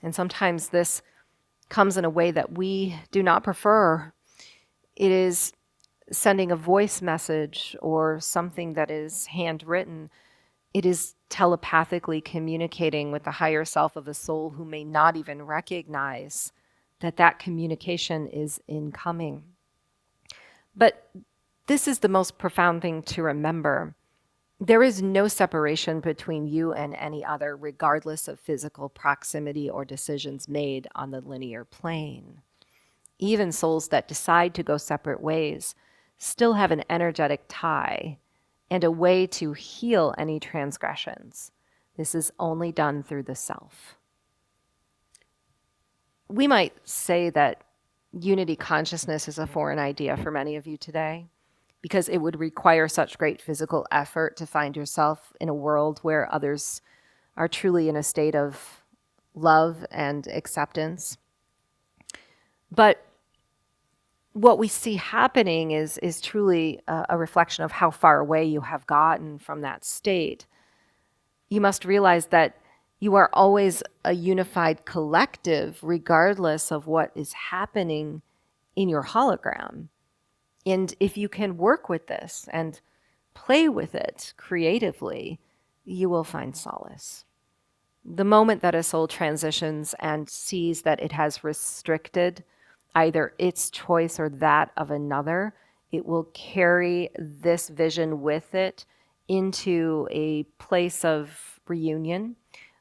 And sometimes this comes in a way that we do not prefer. It is sending a voice message or something that is handwritten. It is telepathically communicating with the higher self of a soul who may not even recognize that that communication is incoming. But this is the most profound thing to remember. There is no separation between you and any other, regardless of physical proximity or decisions made on the linear plane. Even souls that decide to go separate ways still have an energetic tie and a way to heal any transgressions. This is only done through the self. We might say that unity consciousness is a foreign idea for many of you today, because it would require such great physical effort to find yourself in a world where others are truly in a state of love and acceptance. But what we see happening is truly a reflection of how far away you have gotten from that state. You must realize that you are always a unified collective, regardless of what is happening in your hologram. And if you can work with this and play with it creatively, you will find solace. The moment that a soul transitions and sees that it has restricted either its choice or that of another, it will carry this vision with it into a place of reunion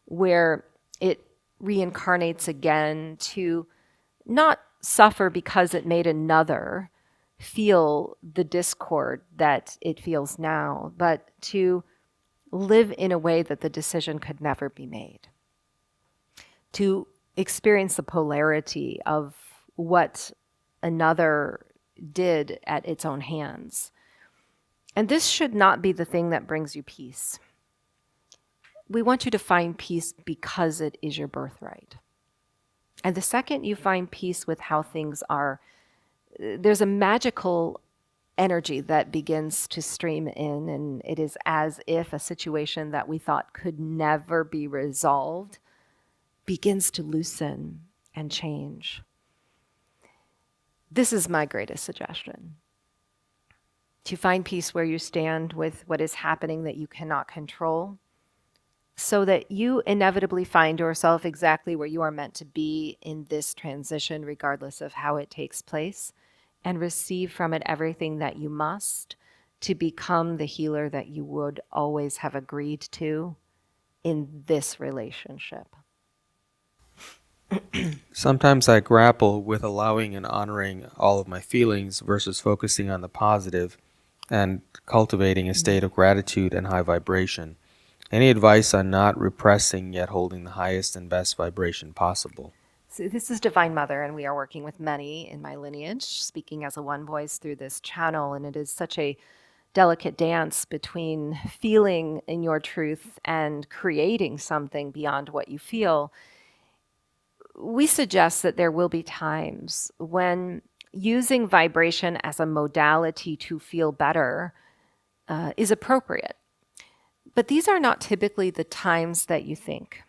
where it reincarnates again to not suffer because it made another feel the discord that it feels now, but to live in a way that the decision could never be made. To experience the polarity of what another did at its own hands. And this should not be the thing that brings you peace. We want you to find peace because it is your birthright. And the second you find peace with how things are, there's a magical energy that begins to stream in, and it is as if a situation that we thought could never be resolved begins to loosen and change. This is my greatest suggestion. To find peace where you stand with what is happening that you cannot control, so that you inevitably find yourself exactly where you are meant to be in this transition, regardless of how it takes place, and receive from it everything that you must to become the healer that you would always have agreed to in this relationship. Sometimes I grapple with allowing and honoring all of my feelings versus focusing on the positive and cultivating a state of gratitude and high vibration. Any advice on not repressing yet holding the highest and best vibration possible? So this is Divine Mother, and we are working with many in my lineage, speaking as a one voice through this channel, and it is such a delicate dance between feeling in your truth and creating something beyond what you feel. We suggest that there will be times when using vibration as a modality to feel better is appropriate. But these are not typically the times that you think.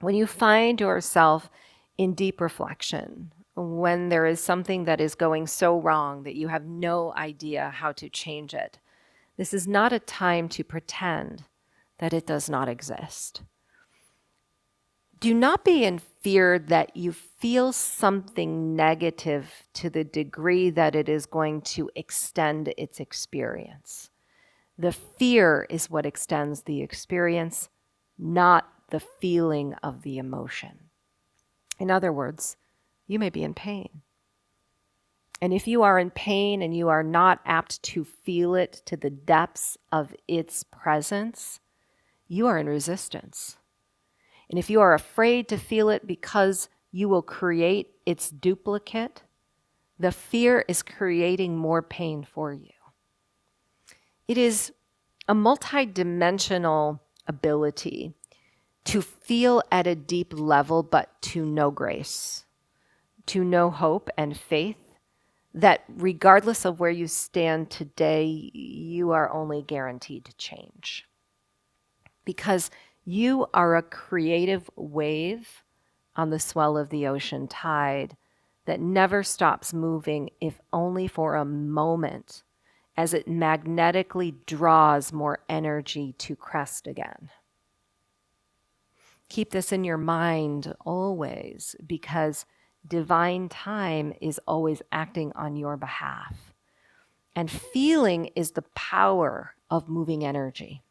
When you find yourself in deep reflection, when there is something that is going so wrong that you have no idea how to change it, this is not a time to pretend that it does not exist. Do not be in fear that you feel something negative to the degree that it is going to extend its experience. The fear is what extends the experience, not the feeling of the emotion. In other words, you may be in pain. And if you are in pain and you are not apt to feel it to the depths of its presence, you are in resistance. And if you are afraid to feel it because you will create its duplicate, the fear is creating more pain for you. It is a multidimensional ability to feel at a deep level, but to know grace, to know hope and faith, that regardless of where you stand today, you are only guaranteed to change. Because you are a creative wave on the swell of the ocean tide that never stops moving, if only for a moment, as it magnetically draws more energy to crest again. Keep this in your mind always, because divine time is always acting on your behalf. And feeling is the power of moving energy.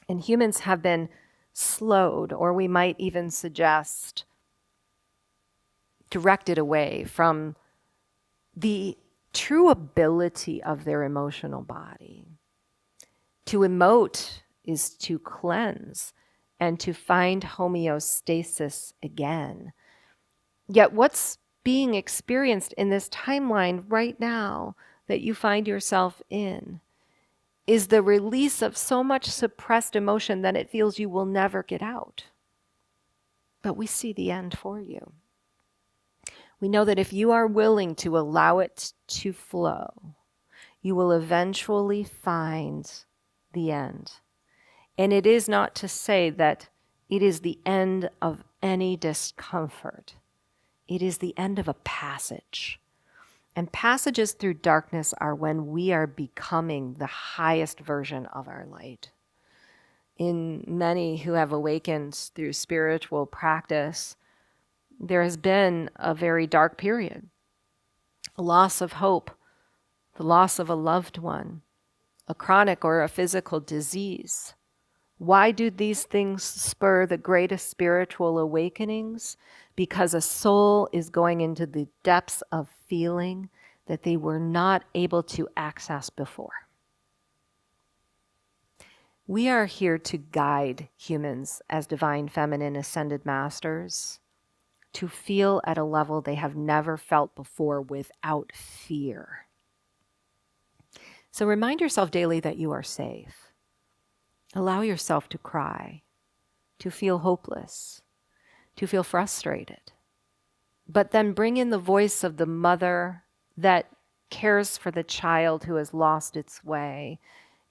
And humans have been slowed, or we might even suggest directed away from the true ability of their emotional body. To emote is to cleanse and to find homeostasis again. Yet what's being experienced in this timeline right now that you find yourself in is the release of so much suppressed emotion that it feels you will never get out. But we see the end for you. We know that if you are willing to allow it to flow, you will eventually find the end. And it is not to say that it is the end of any discomfort. It is the end of a passage. And passages through darkness are when we are becoming the highest version of our light. In many who have awakened through spiritual practice, there has been a very dark period. A loss of hope, the loss of a loved one, a chronic or a physical disease. Why do these things spur the greatest spiritual awakenings? Because a soul is going into the depths of feeling that they were not able to access before. We are here to guide humans as divine feminine ascended masters to feel at a level they have never felt before without fear. So remind yourself daily that you are safe. Allow yourself to cry, to feel hopeless, to feel frustrated. But then bring in the voice of the mother that cares for the child who has lost its way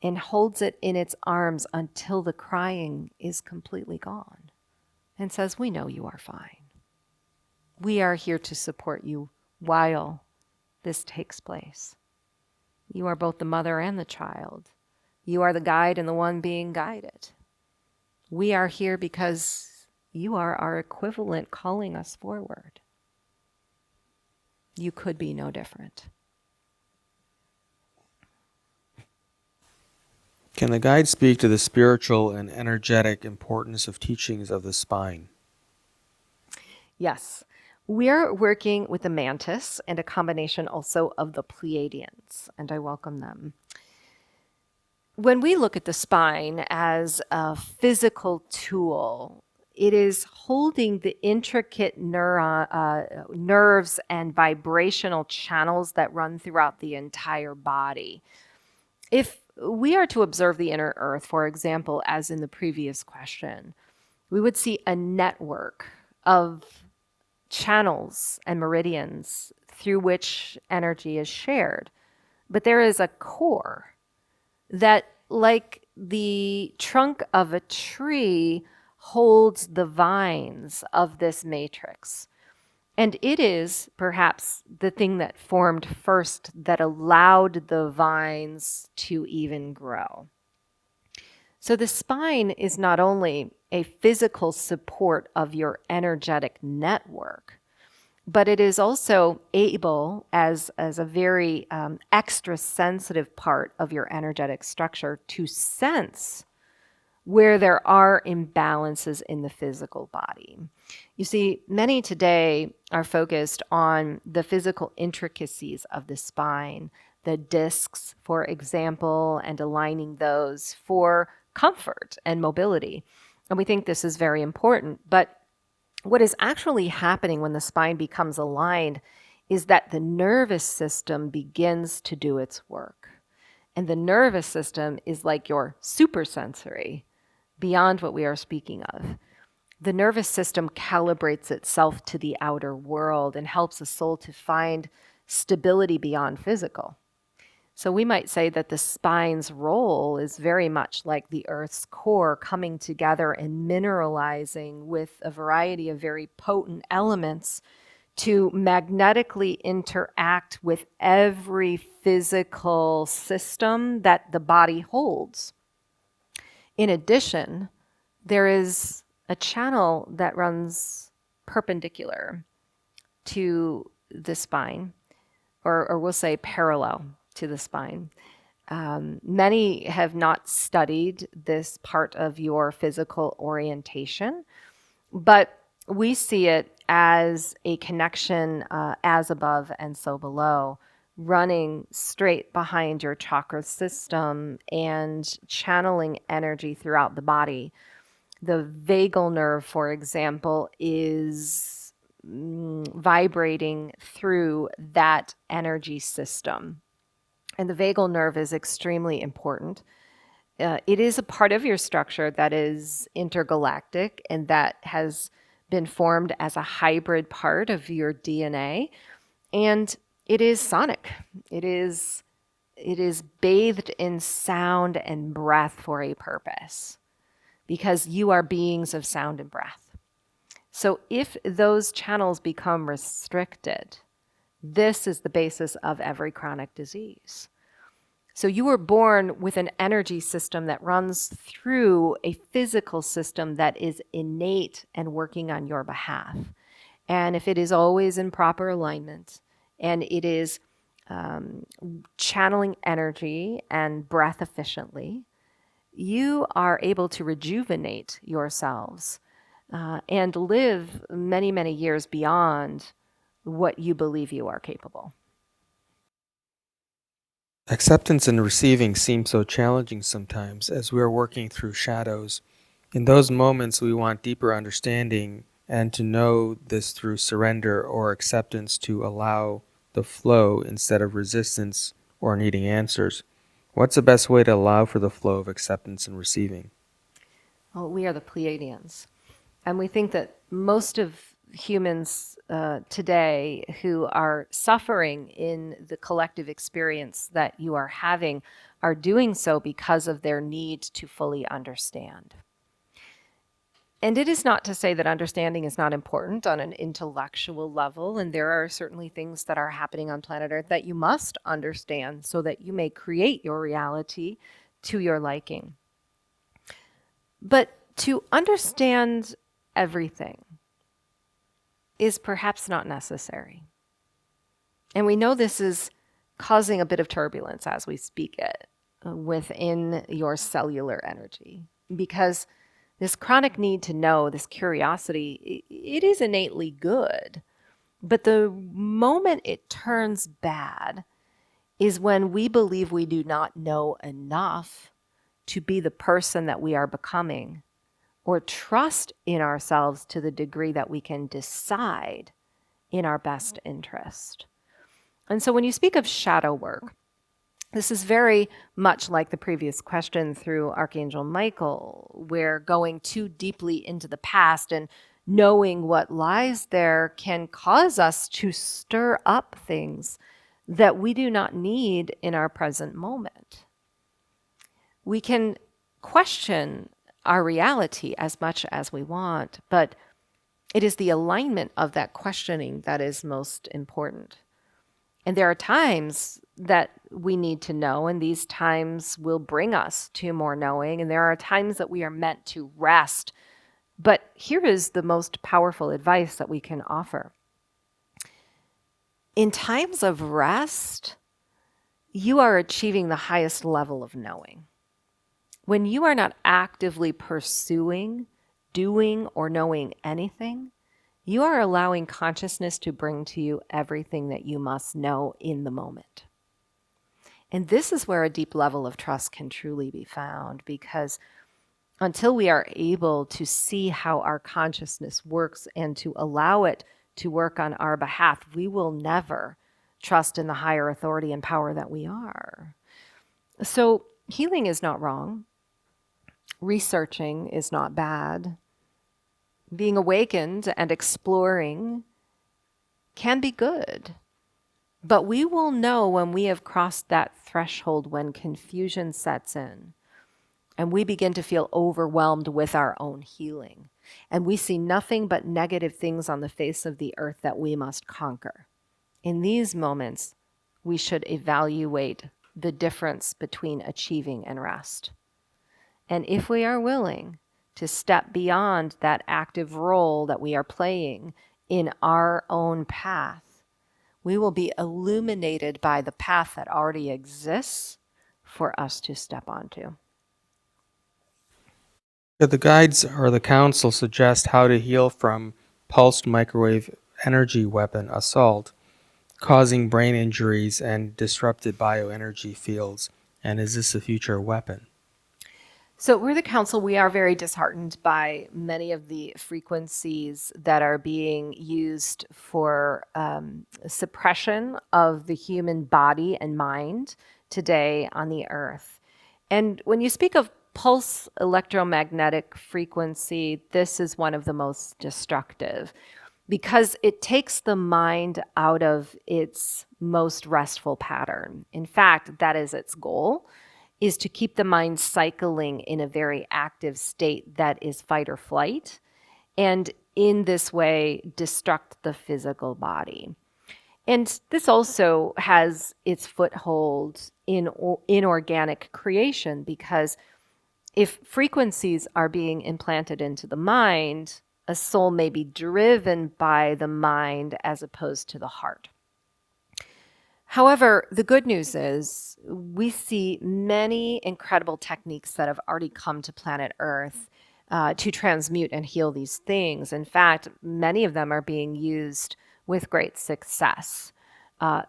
and holds it in its arms until the crying is completely gone and says, "We know you are fine. We are here to support you while this takes place. You are both the mother and the child. You are the guide and the one being guided. We are here because you are our equivalent calling us forward. You could be no different." Can the guide speak to the spiritual and energetic importance of teachings of the spine? Yes. We're working with the Mantis and a combination also of the Pleiadians, and I welcome them. When we look at the spine as a physical tool, it is holding the intricate nerves and vibrational channels that run throughout the entire body. If we are to observe the inner earth, for example, as in the previous question, we would see a network of channels and meridians through which energy is shared. But there is a core that, like the trunk of a tree, holds the vines of this matrix. And it is perhaps the thing that formed first that allowed the vines to even grow. So the spine is not only a physical support of your energetic network, but it is also able, as a very extra sensitive part of your energetic structure, to sense where there are imbalances in the physical body. You see, many today are focused on the physical intricacies of the spine, the discs, for example, and aligning those for comfort and mobility. And we think this is very important. But what is actually happening when the spine becomes aligned is that the nervous system begins to do its work. And the nervous system is like your supersensory, beyond what we are speaking of. the nervous system calibrates itself to the outer world and helps the soul to find stability beyond physical. So we might say that the spine's role is very much like the Earth's core coming together and mineralizing with a variety of very potent elements to magnetically interact with every physical system that the body holds. In addition, there is a channel that runs perpendicular to the spine, or we'll say parallel to the spine. Many have not studied this part of your physical orientation, but we see it as a connection as above and so below, running straight behind your chakra system and channeling energy throughout the body. The vagal nerve, for example, is vibrating through that energy system. And the vagal nerve is extremely important. It is a part of your structure that is intergalactic and that has been formed as a hybrid part of your DNA. And it is sonic. It is bathed in sound and breath for a purpose, because you are beings of sound and breath. So if those channels become restricted, this is the basis of every chronic disease. So you were born with an energy system that runs through a physical system that is innate and working on your behalf. And if it is always in proper alignment and it is channeling energy and breath efficiently, you are able to rejuvenate yourselves and live many, many years beyond what you believe you are capable. Acceptance and receiving seem so challenging sometimes as we are working through shadows. In those moments, we want deeper understanding and to know this through surrender or acceptance, to allow the flow instead of resistance or needing answers. What's the best way to allow for the flow of acceptance and receiving? Well, we are the Pleiadians. And we think that most of humans today who are suffering in the collective experience that you are having are doing so because of their need to fully understand. And it is not to say that understanding is not important on an intellectual level, and there are certainly things that are happening on planet Earth that you must understand so that you may create your reality to your liking. But to understand everything is perhaps not necessary. And we know this is causing a bit of turbulence as we speak it within your cellular energy, because this chronic need to know, this curiosity, it is innately good. But the moment it turns bad is when we believe we do not know enough to be the person that we are becoming, or trust in ourselves to the degree that we can decide in our best interest. And so when you speak of shadow work, this is very much like the previous question through Archangel Michael, where going too deeply into the past and knowing what lies there can cause us to stir up things that we do not need in our present moment. We can question our reality as much as we want, but it is the alignment of that questioning that is most important. And there are times that we need to know, and these times will bring us to more knowing, and there are times that we are meant to rest. But here is the most powerful advice that we can offer. In times of rest, you are achieving the highest level of knowing. When you are not actively pursuing, doing, or knowing anything, you are allowing consciousness to bring to you everything that you must know in the moment. And this is where a deep level of trust can truly be found, because until we are able to see how our consciousness works and to allow it to work on our behalf, we will never trust in the higher authority and power that we are. So healing is not wrong. Researching is not bad. being awakened and exploring can be good. But we will know when we have crossed that threshold, when confusion sets in and we begin to feel overwhelmed with our own healing. And we see nothing but negative things on the face of the earth that we must conquer. In these moments, we should evaluate the difference between achieving and rest. And if we are willing to step beyond that active role that we are playing in our own path, we will be illuminated by the path that already exists for us to step onto. Could the guides or the council suggest how to heal from pulsed microwave energy weapon assault, causing brain injuries and disrupted bioenergy fields? And is this a future weapon? So we're the council. We are very disheartened by many of the frequencies that are being used for suppression of the human body and mind today on the earth. And when you speak of pulse electromagnetic frequency, this is one of the most destructive because it takes the mind out of its most restful pattern. In fact, that is its goal, is to keep the mind cycling in a very active state that is fight or flight, and in this way destruct the physical body. And this also has its foothold in inorganic creation, because if frequencies are being implanted into the mind, a soul may be driven by the mind as opposed to the heart. However, the good news is we see many incredible techniques that have already come to planet Earth to transmute and heal these things. In fact, many of them are being used with great success.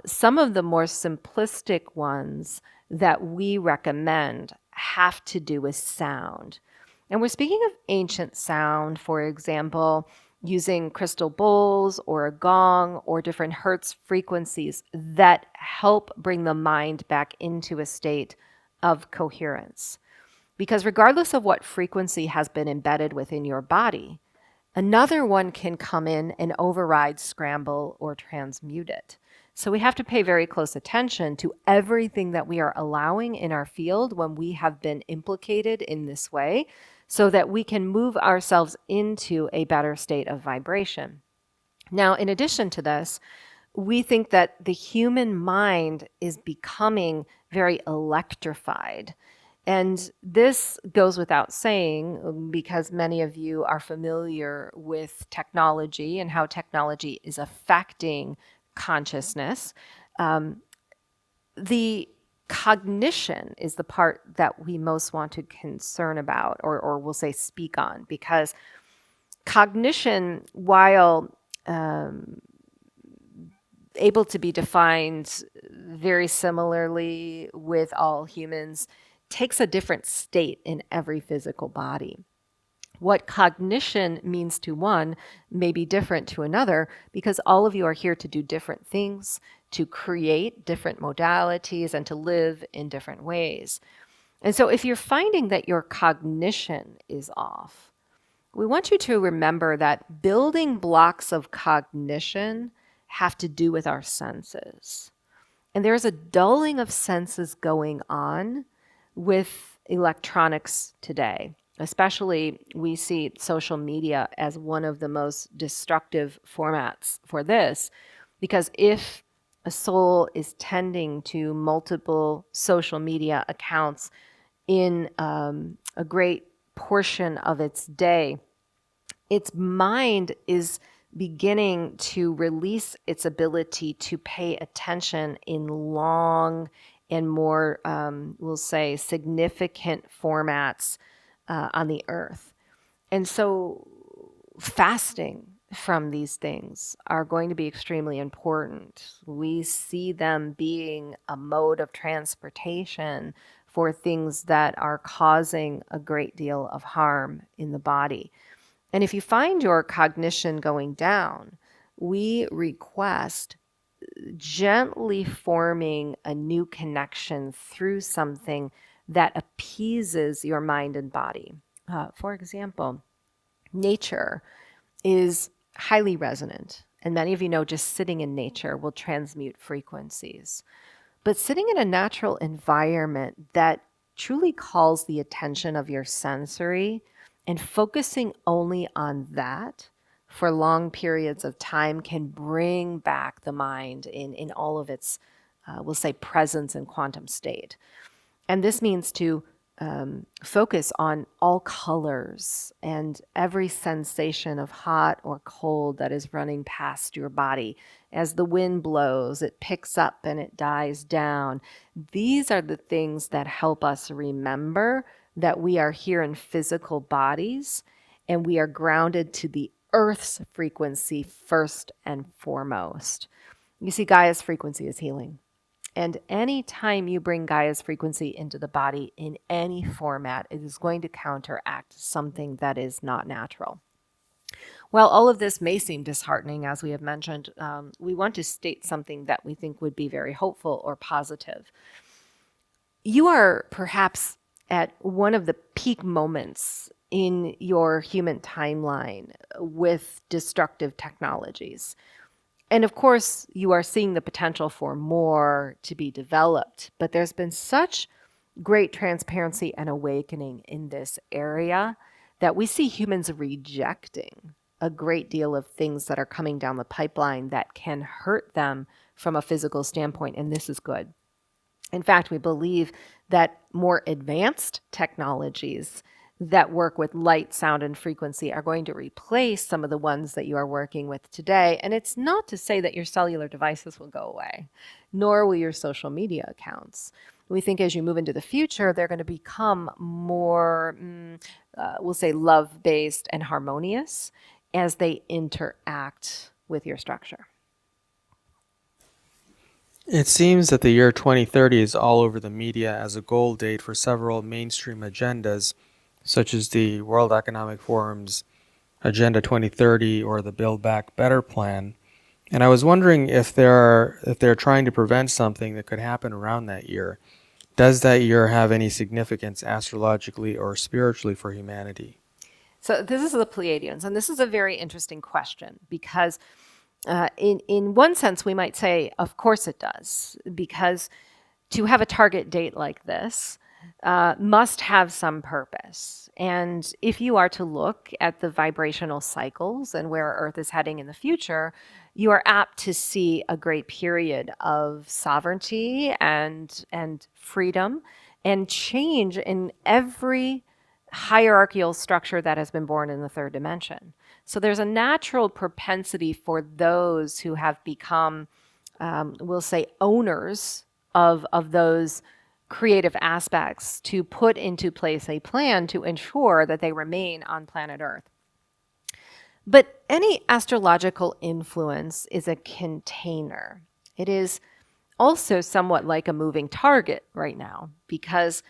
Some of the more simplistic ones that we recommend have to do with sound. And we're speaking of ancient sound, for example, using crystal bowls or a gong or different hertz frequencies that help bring the mind back into a state of coherence. Because regardless of what frequency has been embedded within your body, another one can come in and override, scramble, or transmute it. So we have to pay very close attention to everything that we are allowing in our field when we have been implicated in this way, so that we can move ourselves into a better state of vibration. Now, in addition to this, we think that the human mind is becoming very electrified. And this goes without saying, because many of you are familiar with technology and how technology is affecting consciousness. The cognition is the part that we most want to concern about, or we'll say speak on, because cognition, while able to be defined very similarly with all humans, takes a different state in every physical body. What cognition means to one may be different to another, because all of you are here to do different things, to create different modalities, and to live in different ways. And so if you're finding that your cognition is off, we want you to remember that building blocks of cognition have to do with our senses. And there's a dulling of senses going on with electronics today. Especially, we see social media as one of the most destructive formats for this, because if a soul is tending to multiple social media accounts in a great portion of its day, its mind is beginning to release its ability to pay attention in long and more, we'll say, significant formats on the earth. And so fasting from these things are going to be extremely important. We see them being a mode of transportation for things that are causing a great deal of harm in the body. And if you find your cognition going down, we request gently forming a new connection through something that appeases your mind and body. For example, nature. is highly resonant. And many of you know just sitting in nature will transmute frequencies. But sitting in a natural environment that truly calls the attention of your sensory and focusing only on that for long periods of time can bring back the mind in all of its, we'll say, presence and quantum state. And this means to focus on all colors and every sensation of hot or cold that is running past your body. As the wind blows, it picks up and it dies down. These are the things that help us remember that we are here in physical bodies and we are grounded to the Earth's frequency first and foremost. You see, Gaia's frequency is healing. And any time you bring Gaia's frequency into the body in any format, it is going to counteract something that is not natural. While all of this may seem disheartening, as we have mentioned, we want to state something that we think would be very hopeful or positive. You are perhaps at one of the peak moments in your human timeline with destructive technologies. And of course, you are seeing the potential for more to be developed, but there's been such great transparency and awakening in this area that we see humans rejecting a great deal of things that are coming down the pipeline that can hurt them from a physical standpoint, and this is good. In fact, we believe that more advanced technologies that work with light, sound, and frequency are going to replace some of the ones that you are working with today. And it's not to say that your cellular devices will go away, nor will your social media accounts. We think as you move into the future, they're going to become more, we'll say, love-based and harmonious as they interact with your structure. It seems that the year 2030 is all over the media as a goal date for several mainstream agendas, such as the World Economic Forum's Agenda 2030 or the Build Back Better plan. And I was wondering if they're trying to prevent something that could happen around that year. Does that year have any significance astrologically or spiritually for humanity? So this is the Pleiadians, and this is a very interesting question because in one sense we might say, of course it does, because to have a target date like this must have some purpose. And if you are to look at the vibrational cycles and where Earth is heading in the future, you are apt to see a great period of sovereignty and freedom and change in every hierarchical structure that has been born in the third dimension. So there's a natural propensity for those who have become, we'll say, owners of those creative aspects to put into place a plan to ensure that they remain on planet Earth. But any astrological influence is a container. It is also somewhat like a moving target right now, because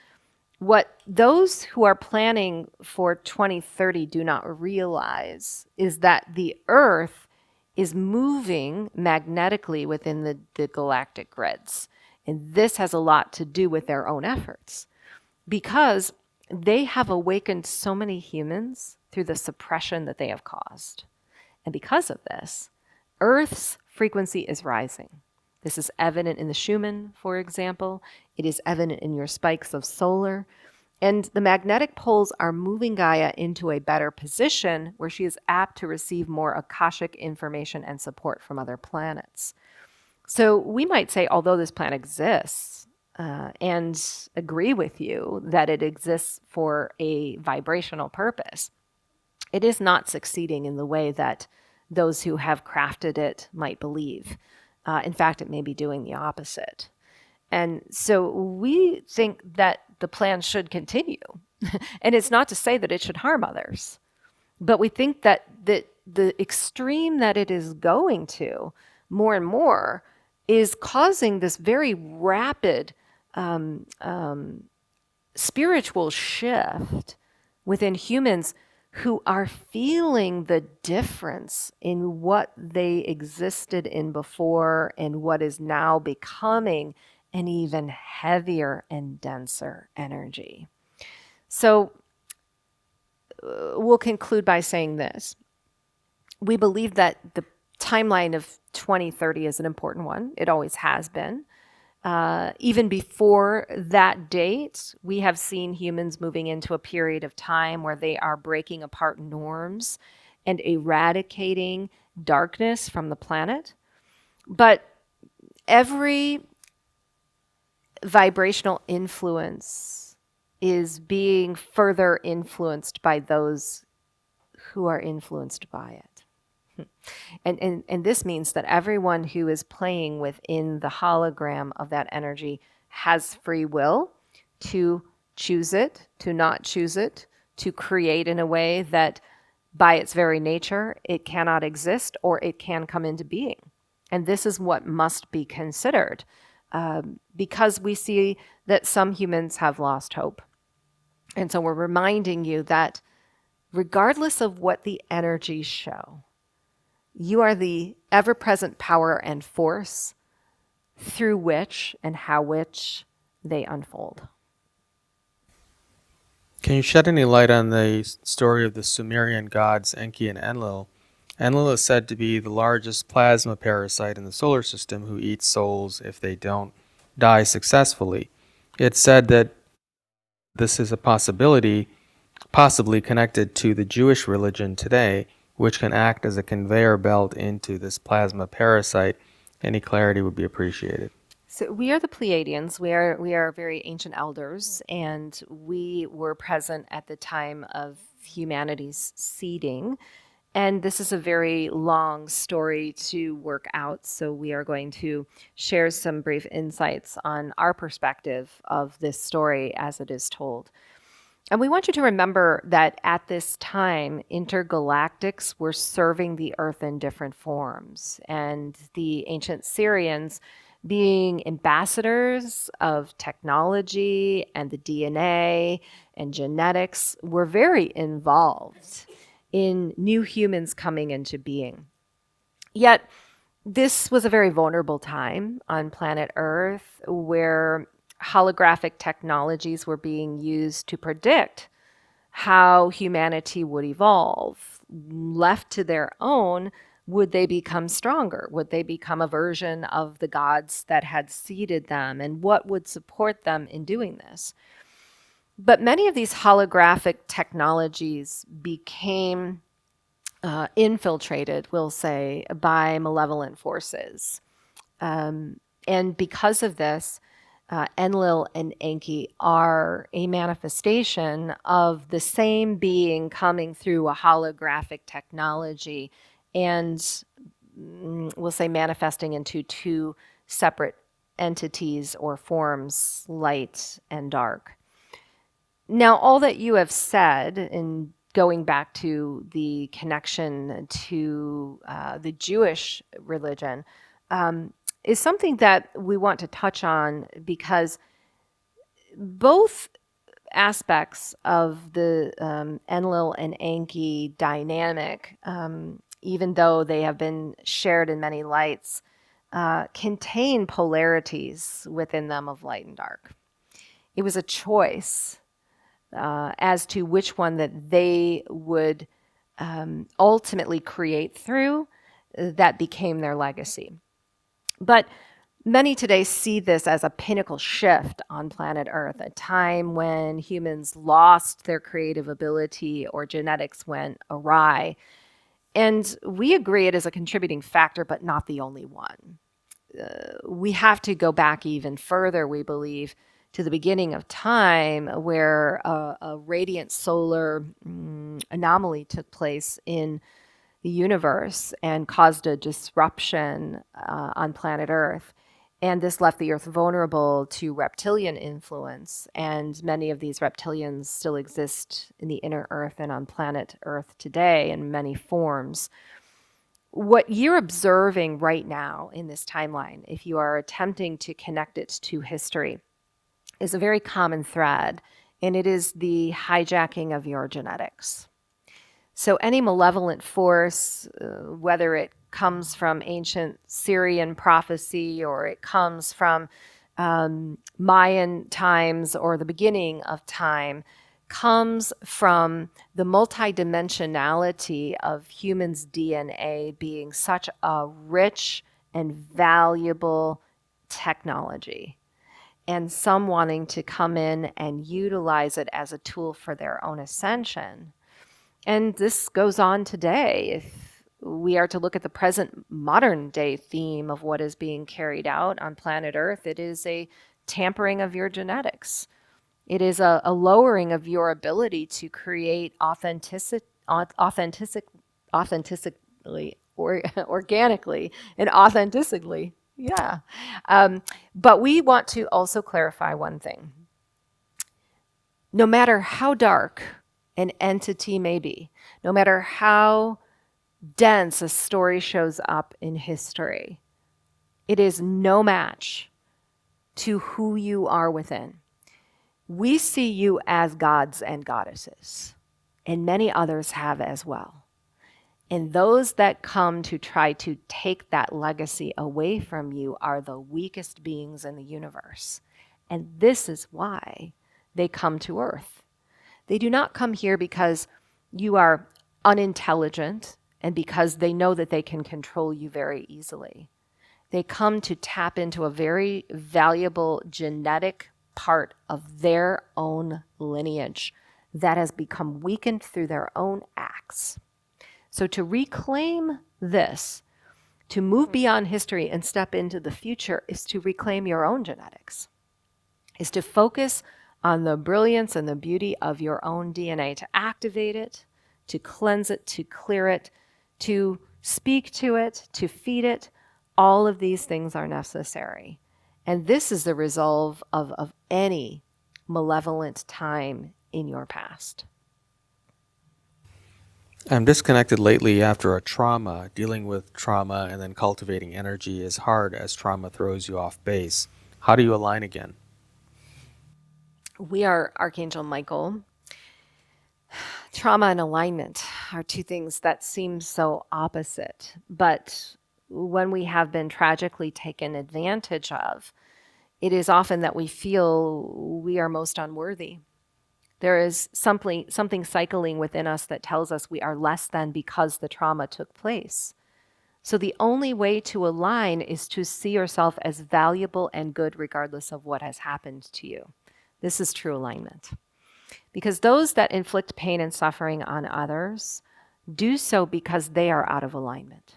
what those who are planning for 2030 do not realize is that the Earth is moving magnetically within the galactic grids. And this has a lot to do with their own efforts, because they have awakened so many humans through the suppression that they have caused. And because of this, Earth's frequency is rising. This is evident in the Schumann, for example. It is evident in your spikes of solar. And the magnetic poles are moving Gaia into a better position where she is apt to receive more Akashic information and support from other planets. So we might say, although this plan exists, and agree with you that it exists for a vibrational purpose, it is not succeeding in the way that those who have crafted it might believe. In fact, it may be doing the opposite. And so we think that the plan should continue. And it's not to say that it should harm others. But we think that the extreme that it is going to, more and more, is causing this very rapid spiritual shift within humans who are feeling the difference in what they existed in before and what is now becoming an even heavier and denser energy. So we'll conclude by saying this. we believe that the timeline of 2030 is an important one. It always has been. Even before that date, we have seen humans moving into a period of time where they are breaking apart norms and eradicating darkness from the planet. But every vibrational influence is being further influenced by those who are influenced by it. And this means that everyone who is playing within the hologram of that energy has free will to choose it, to not choose it, to create in a way that by its very nature, it cannot exist or it can come into being. And this is what must be considered because we see that some humans have lost hope. And so we're reminding you that regardless of what the energies show, you are the ever-present power and force through which and how which they unfold. Can you shed any light on the story of the Sumerian gods Enki and Enlil? Enlil is said to be the largest plasma parasite in the solar system who eats souls if they don't die successfully. It's said that this is a possibility, possibly connected to the Jewish religion today, which can act as a conveyor belt into this plasma parasite. Any clarity would be appreciated. So we are the Pleiadians. We are very ancient elders, and we were present at the time of humanity's seeding. And this is a very long story to work out, so we are going to share some brief insights on our perspective of this story as it is told. And we want you to remember that at this time, intergalactics were serving the earth in different forms. And the ancient Syrians, being ambassadors of technology and the DNA and genetics, were very involved in new humans coming into being. Yet, this was a very vulnerable time on planet Earth where holographic technologies were being used to predict how humanity would evolve. Left to their own, would they become stronger? Would they become a version of the gods that had seeded them? And what would support them in doing this? But many of these holographic technologies became infiltrated, we'll say, by malevolent forces. And because of this, Enlil and Enki are a manifestation of the same being coming through a holographic technology and we'll say manifesting into two separate entities or forms, light and dark. Now, all that you have said in going back to the connection to the Jewish religion, is something that we want to touch on because both aspects of the Enlil and Enki dynamic, even though they have been shared in many lights, contain polarities within them of light and dark. It was a choice as to which one that they would ultimately create through that became their legacy. But many today see this as a pinnacle shift on planet Earth, a time when humans lost their creative ability or genetics went awry. And we agree it is a contributing factor, but not the only one. We have to go back even further, we believe, to the beginning of time where a radiant solar anomaly took place in the universe and caused a disruption on planet Earth. And this left the Earth vulnerable to reptilian influence. And many of these reptilians still exist in the inner Earth and on planet Earth today in many forms. What you're observing right now in this timeline, if you are attempting to connect it to history, is a very common thread, and it is the hijacking of your genetics. So any malevolent force, whether it comes from ancient Syrian prophecy or it comes from Mayan times or the beginning of time, comes from the multidimensionality of humans' DNA being such a rich and valuable technology, and some wanting to come in and utilize it as a tool for their own ascension. And this goes on today. If we are to look at the present modern day theme of what is being carried out on planet Earth, it is a tampering of your genetics. It is a lowering of your ability to create authentically, or organically, and authentically. Yeah. But we want to also clarify one thing. No matter how dark an entity may be, no matter how dense a story shows up in history, it is no match to who you are within. We see you as gods and goddesses, and many others have as well. And those that come to try to take that legacy away from you are the weakest beings in the universe. And this is why they come to Earth. They do not come here because you are unintelligent and because they know that they can control you very easily. They come to tap into a very valuable genetic part of their own lineage that has become weakened through their own acts. So to reclaim this, to move beyond history and step into the future, is to reclaim your own genetics, is to focus on the brilliance and the beauty of your own DNA, to activate it, to cleanse it, to clear it, to speak to it, to feed it. All of these things are necessary. And this is the resolve of any malevolent time in your past. I'm disconnected lately after a trauma. Dealing with trauma and then cultivating energy is hard as trauma throws you off base. How do you align again? We are Archangel Michael. Trauma and alignment are two things that seem so opposite, but when we have been tragically taken advantage of, it is often that we feel we are most unworthy. There is something cycling within us that tells us we are less than because the trauma took place. So the only way to align is to see yourself as valuable and good regardless of what has happened to you. This is true alignment. Because those that inflict pain and suffering on others do so because they are out of alignment.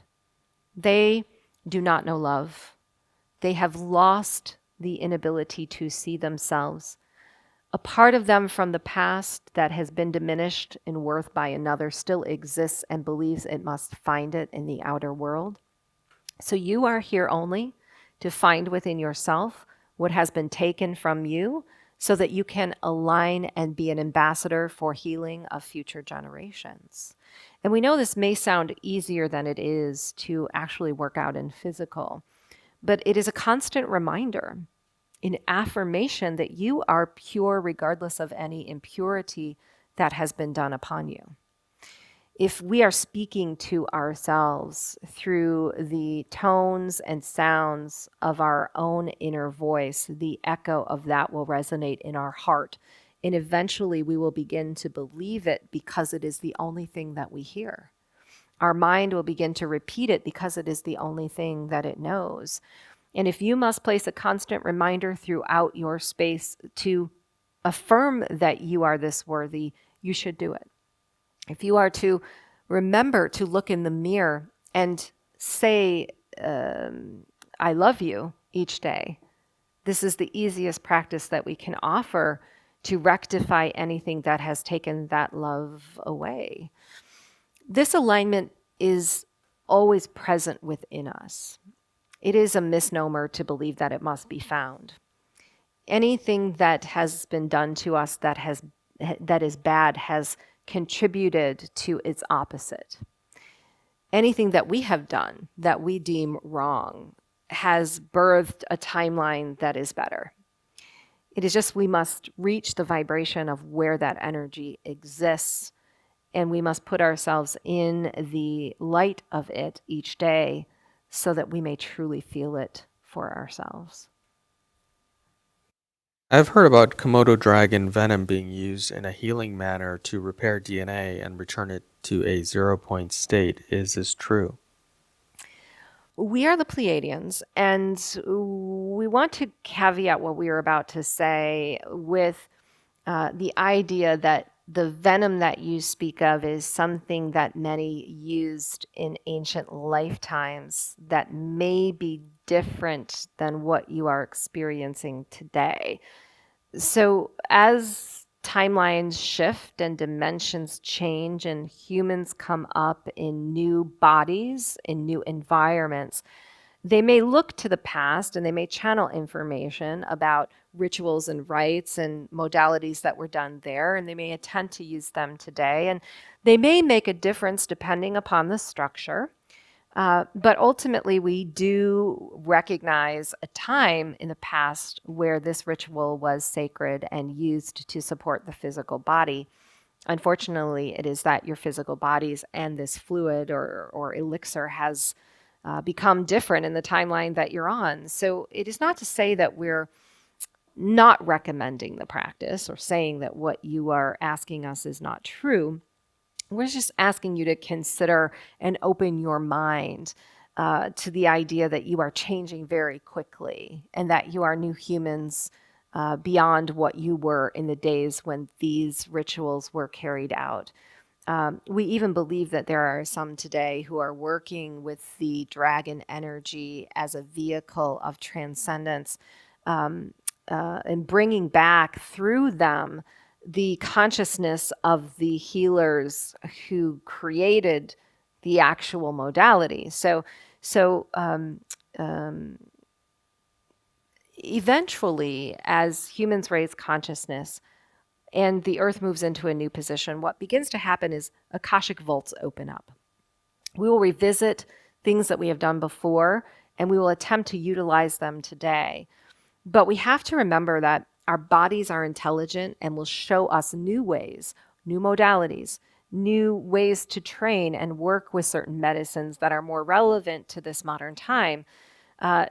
They do not know love. They have lost the inability to see themselves. A part of them from the past that has been diminished in worth by another still exists and believes it must find it in the outer world. So you are here only to find within yourself what has been taken from you so that you can align and be an ambassador for healing of future generations. And we know this may sound easier than it is to actually work out in physical, but it is a constant reminder, an affirmation that you are pure regardless of any impurity that has been done upon you. If we are speaking to ourselves through the tones and sounds of our own inner voice, the echo of that will resonate in our heart. And eventually we will begin to believe it because it is the only thing that we hear. Our mind will begin to repeat it because it is the only thing that it knows. And if you must place a constant reminder throughout your space to affirm that you are this worthy, you should do it. If you are to remember to look in the mirror and say, I love you each day, this is the easiest practice that we can offer to rectify anything that has taken that love away. This alignment is always present within us. It is a misnomer to believe that it must be found. Anything that has been done to us that is bad has contributed to its opposite. Anything that we have done that we deem wrong has birthed a timeline that is better. It is just we must reach the vibration of where that energy exists, and we must put ourselves in the light of it each day so that we may truly feel it for ourselves. I've heard about Komoto dragon venom being used in a healing manner to repair DNA and return it to a 0 point state. Is this true? We are the Pleiadians, and we want to caveat what we are about to say with the idea that the venom that you speak of is something that many used in ancient lifetimes that may be different than what you are experiencing today. So, as timelines shift and dimensions change, and humans come up in new bodies, in new environments, they may look to the past and they may channel information about rituals and rites and modalities that were done there, and they may attempt to use them today. And they may make a difference depending upon the structure. But ultimately, we do recognize a time in the past where this ritual was sacred and used to support the physical body. Unfortunately, it is that your physical bodies and this fluid or elixir has become different in the timeline that you're on. So it is not to say that we're not recommending the practice or saying that what you are asking us is not true. We're just asking you to consider and open your mind to the idea that you are changing very quickly and that you are new humans beyond what you were in the days when these rituals were carried out. We even believe that there are some today who are working with the dragon energy as a vehicle of transcendence and bringing back through them the consciousness of the healers who created the actual modality. So eventually, as humans raise consciousness and the earth moves into a new position, what begins to happen is Akashic vaults open up. We will revisit things that we have done before, and we will attempt to utilize them today. But we have to remember that our bodies are intelligent and will show us new ways, new modalities, new ways to train and work with certain medicines that are more relevant to this modern time.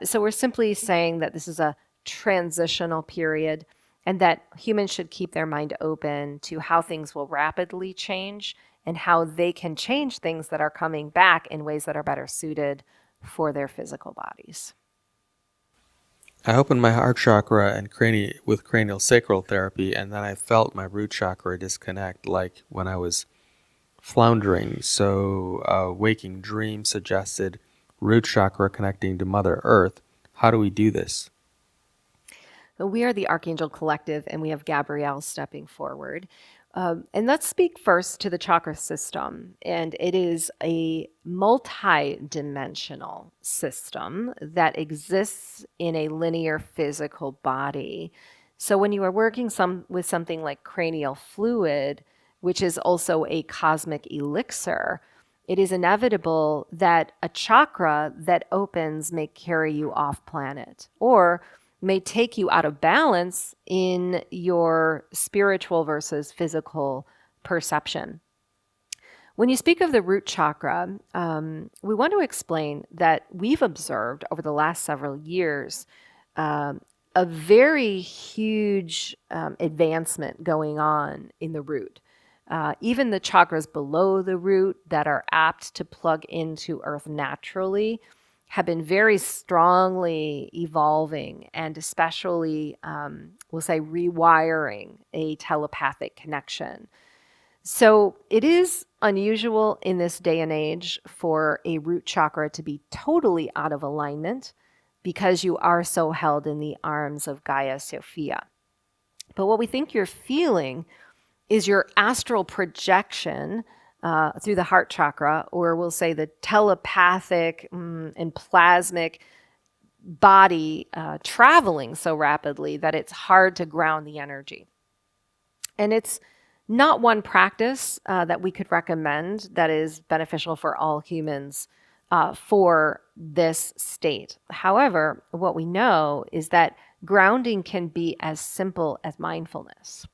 So we're simply saying that this is a transitional period and that humans should keep their mind open to how things will rapidly change and how they can change things that are coming back in ways that are better suited for their physical bodies. I opened my heart chakra and with cranial sacral therapy, and then I felt my root chakra disconnect, like when I was floundering. So, waking dream suggested root chakra connecting to Mother Earth. How do we do this? We are the Archangel Collective, and we have Gabrielle stepping forward. And let's speak first to the chakra system. And it is a multi-dimensional system that exists in a linear physical body. So when you are working with something like cranial fluid, which is also a cosmic elixir, it is inevitable that a chakra that opens may carry you off planet or may take you out of balance in your spiritual versus physical perception. When you speak of the root chakra, we want to explain that we've observed over the last several years a very huge advancement going on in the root. Even the chakras below the root that are apt to plug into Earth naturally have been very strongly evolving and especially, we'll say, rewiring a telepathic connection. So it is unusual in this day and age for a root chakra to be totally out of alignment because you are so held in the arms of Gaia Sophia. But what we think you're feeling is your astral projection through the heart chakra, or we'll say the telepathic and plasmic body traveling so rapidly that it's hard to ground the energy. And it's not one practice that we could recommend that is beneficial for all humans for this state. However, what we know is that grounding can be as simple as mindfulness.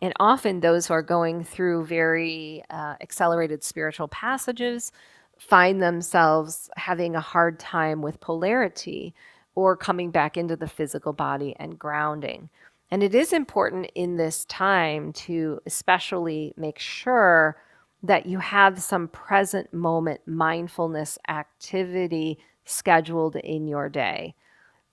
And often those who are going through very accelerated spiritual passages find themselves having a hard time with polarity or coming back into the physical body and grounding. And it is important in this time to especially make sure that you have some present moment mindfulness activity scheduled in your day.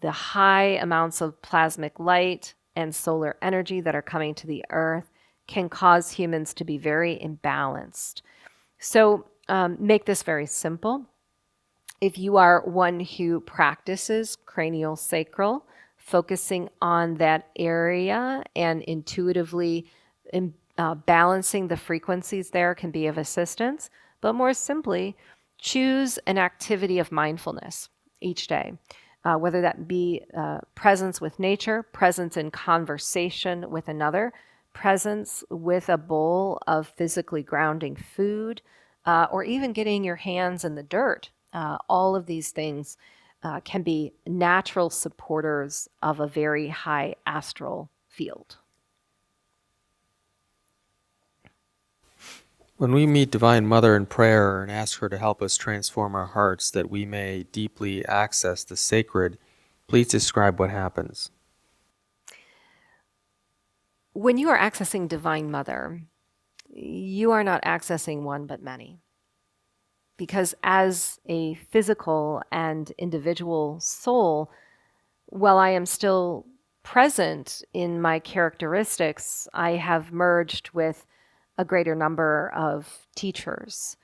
The high amounts of plasmic light and solar energy that are coming to the earth can cause humans to be very imbalanced. So make this very simple. If you are one who practices cranial sacral, focusing on that area and intuitively balancing the frequencies there can be of assistance. But more simply, choose an activity of mindfulness each day, whether that be presence with nature, presence in conversation with another, presence with a bowl of physically grounding food, or even getting your hands in the dirt. All of these things can be natural supporters of a very high astral field. When we meet Divine Mother in prayer and ask her to help us transform our hearts that we may deeply access the sacred, please describe what happens. When you are accessing Divine Mother, you are not accessing one but many. Because as a physical and individual soul, while I am still present in my characteristics, I have merged with a greater number of teachers.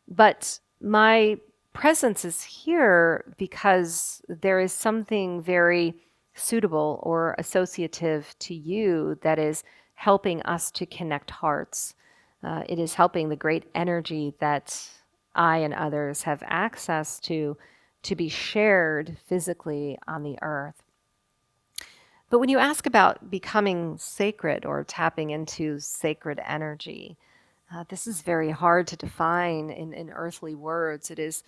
But my presence is here because there is something very suitable or associative to you that is helping us to connect hearts. It is helping the great energy that I and others have access to be shared physically on the earth. But when you ask about becoming sacred or tapping into sacred energy, this is very hard to define in earthly words. It is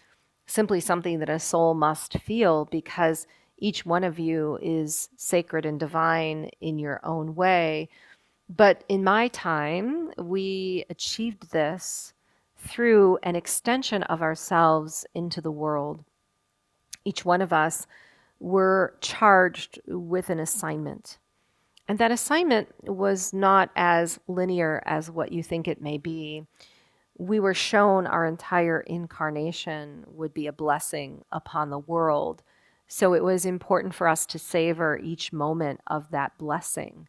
simply something that a soul must feel because each one of you is sacred and divine in your own way. But in my time, we achieved this through an extension of ourselves into the world. Each one of us were charged with an assignment. And that assignment was not as linear as what you think it may be. We were shown our entire incarnation would be a blessing upon the world. So it was important for us to savor each moment of that blessing.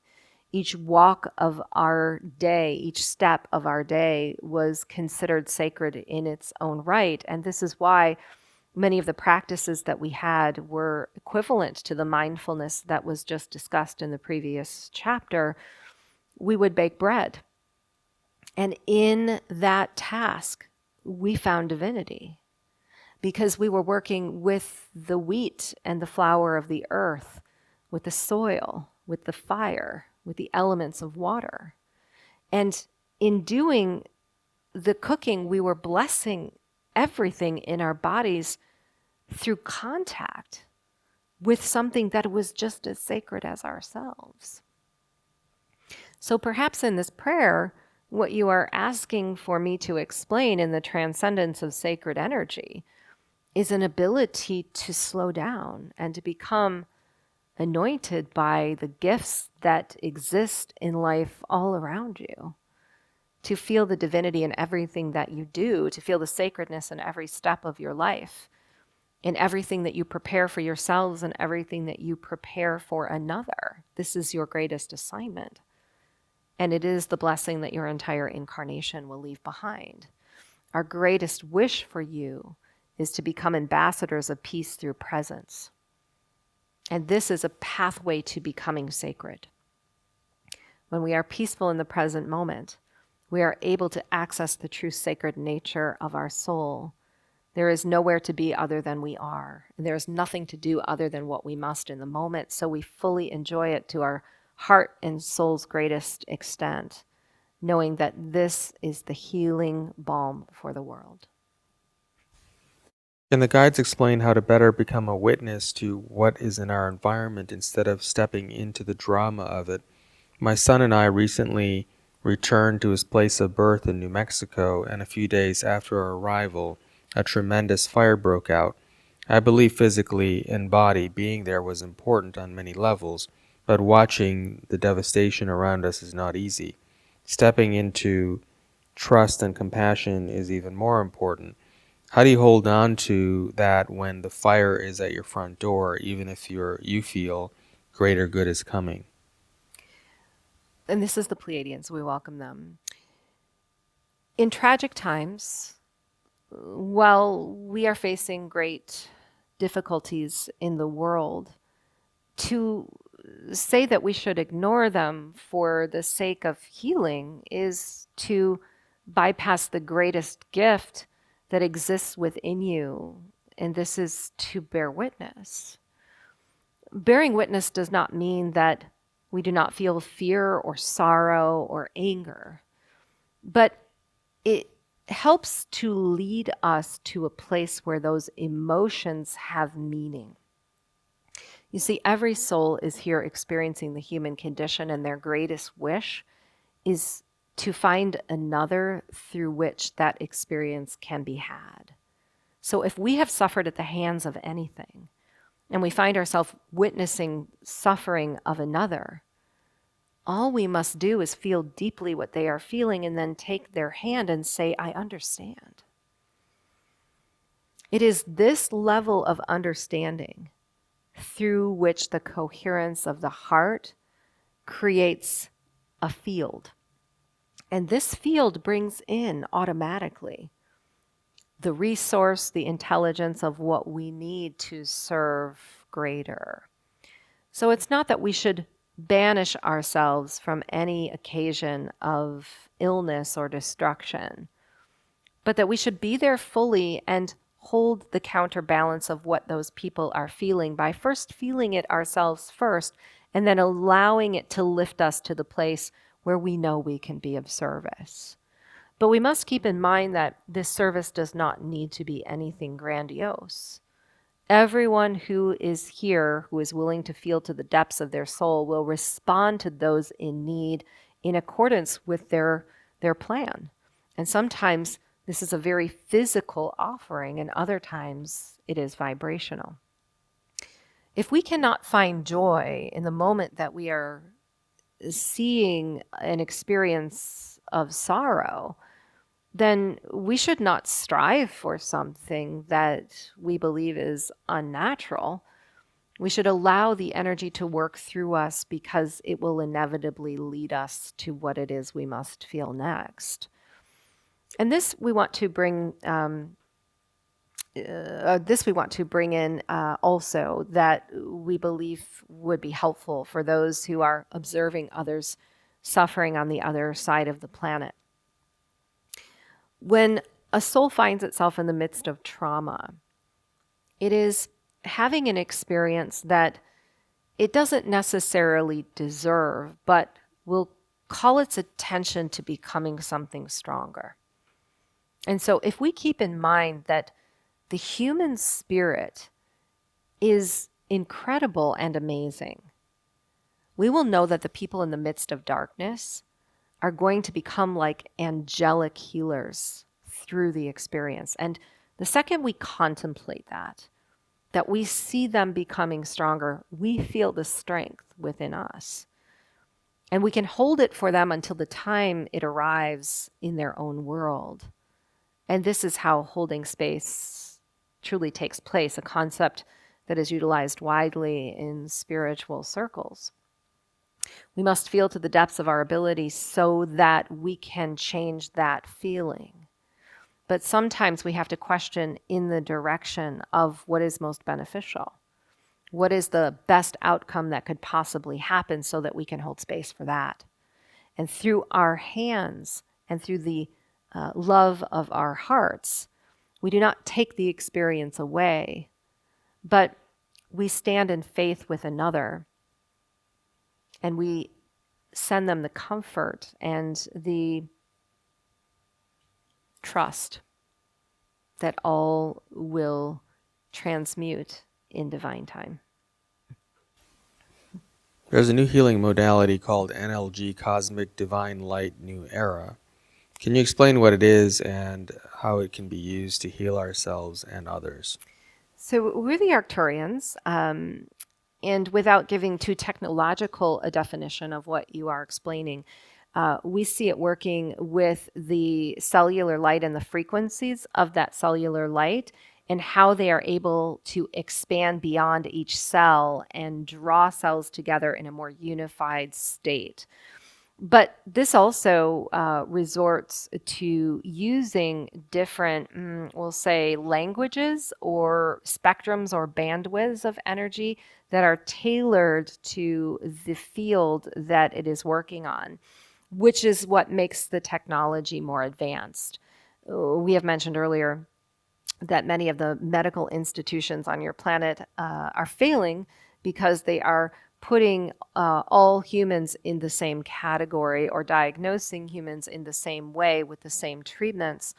Each walk of our day, each step of our day was considered sacred in its own right. And this is why many of the practices that we had were equivalent to the mindfulness that was just discussed in the previous chapter. We would bake bread. And in that task, we found divinity because we were working with the wheat and the flour of the earth, with the soil, with the fire, with the elements of water. And in doing the cooking, we were blessing everything in our bodies through contact with something that was just as sacred as ourselves. So perhaps in this prayer, what you are asking for me to explain in the transcendence of sacred energy is an ability to slow down and to become anointed by the gifts that exist in life all around you, to feel the divinity in everything that you do, to feel the sacredness in every step of your life, in everything that you prepare for yourselves and everything that you prepare for another. This is your greatest assignment. And it is the blessing that your entire incarnation will leave behind. Our greatest wish for you is to become ambassadors of peace through presence. And this is a pathway to becoming sacred. When we are peaceful in the present moment, we are able to access the true sacred nature of our soul. There is nowhere to be other than we are. And there is nothing to do other than what we must in the moment. So we fully enjoy it to our heart and soul's greatest extent, knowing that this is the healing balm for the world. Can the guides explain how to better become a witness to what is in our environment instead of stepping into the drama of it? My son and I recently returned to his place of birth in New Mexico, and a few days after our arrival, a tremendous fire broke out. I believe physically in body being there was important on many levels, but watching the devastation around us is not easy. Stepping into trust and compassion is even more important. How do you hold on to that when the fire is at your front door, even if you feel greater good is coming? And this is the Pleiadians. We welcome them. In tragic times, while we are facing great difficulties in the world, to say that we should ignore them for the sake of healing is to bypass the greatest gift that exists within you, and this is to bear witness. Bearing witness does not mean that we do not feel fear or sorrow or anger, but it helps to lead us to a place where those emotions have meaning. You see, every soul is here experiencing the human condition, and their greatest wish is to find another through which that experience can be had. So if we have suffered at the hands of anything, and we find ourselves witnessing suffering of another, all we must do is feel deeply what they are feeling and then take their hand and say, I understand. It is this level of understanding through which the coherence of the heart creates a field. And this field brings in automatically the resource, the intelligence of what we need to serve greater. So it's not that we should banish ourselves from any occasion of illness or destruction, but that we should be there fully and hold the counterbalance of what those people are feeling by first feeling it ourselves first, and then allowing it to lift us to the place where we know we can be of service. But we must keep in mind that this service does not need to be anything grandiose. Everyone who is here, who is willing to feel to the depths of their soul, will respond to those in need in accordance with their plan. And sometimes this is a very physical offering, and other times it is vibrational. If we cannot find joy in the moment that we are seeing an experience of sorrow, then we should not strive for something that we believe is unnatural. We should allow the energy to work through us because it will inevitably lead us to what it is we must feel next. And this we want to bring in also that we believe would be helpful for those who are observing others suffering on the other side of the planet. When a soul finds itself in the midst of trauma, it is having an experience that it doesn't necessarily deserve, but will call its attention to becoming something stronger. And so if we keep in mind that the human spirit is incredible and amazing, we will know that the people in the midst of darkness are going to become like angelic healers through the experience. And the second we contemplate that we see them becoming stronger, we feel the strength within us. And we can hold it for them until the time it arrives in their own world. And this is how holding space truly takes place, a concept that is utilized widely in spiritual circles. We must feel to the depths of our ability so that we can change that feeling. But sometimes we have to question in the direction of what is most beneficial. What is the best outcome that could possibly happen so that we can hold space for that? And through our hands and through the love of our hearts, we do not take the experience away, but we stand in faith with another, and we send them the comfort and the trust that all will transmute in divine time. There's a new healing modality called NLG, Cosmic Divine Light New Era. Can you explain what it is and how it can be used to heal ourselves and others? So we're the Arcturians, And without giving too technological a definition of what you are explaining, we see it working with the cellular light and the frequencies of that cellular light and how they are able to expand beyond each cell and draw cells together in a more unified state. But this also resorts to using different, we'll say, languages or spectrums or bandwidths of energy that are tailored to the field that it is working on, which is what makes the technology more advanced. We have mentioned earlier that many of the medical institutions on your planet are failing because they are putting all humans in the same category or diagnosing humans in the same way with the same treatments.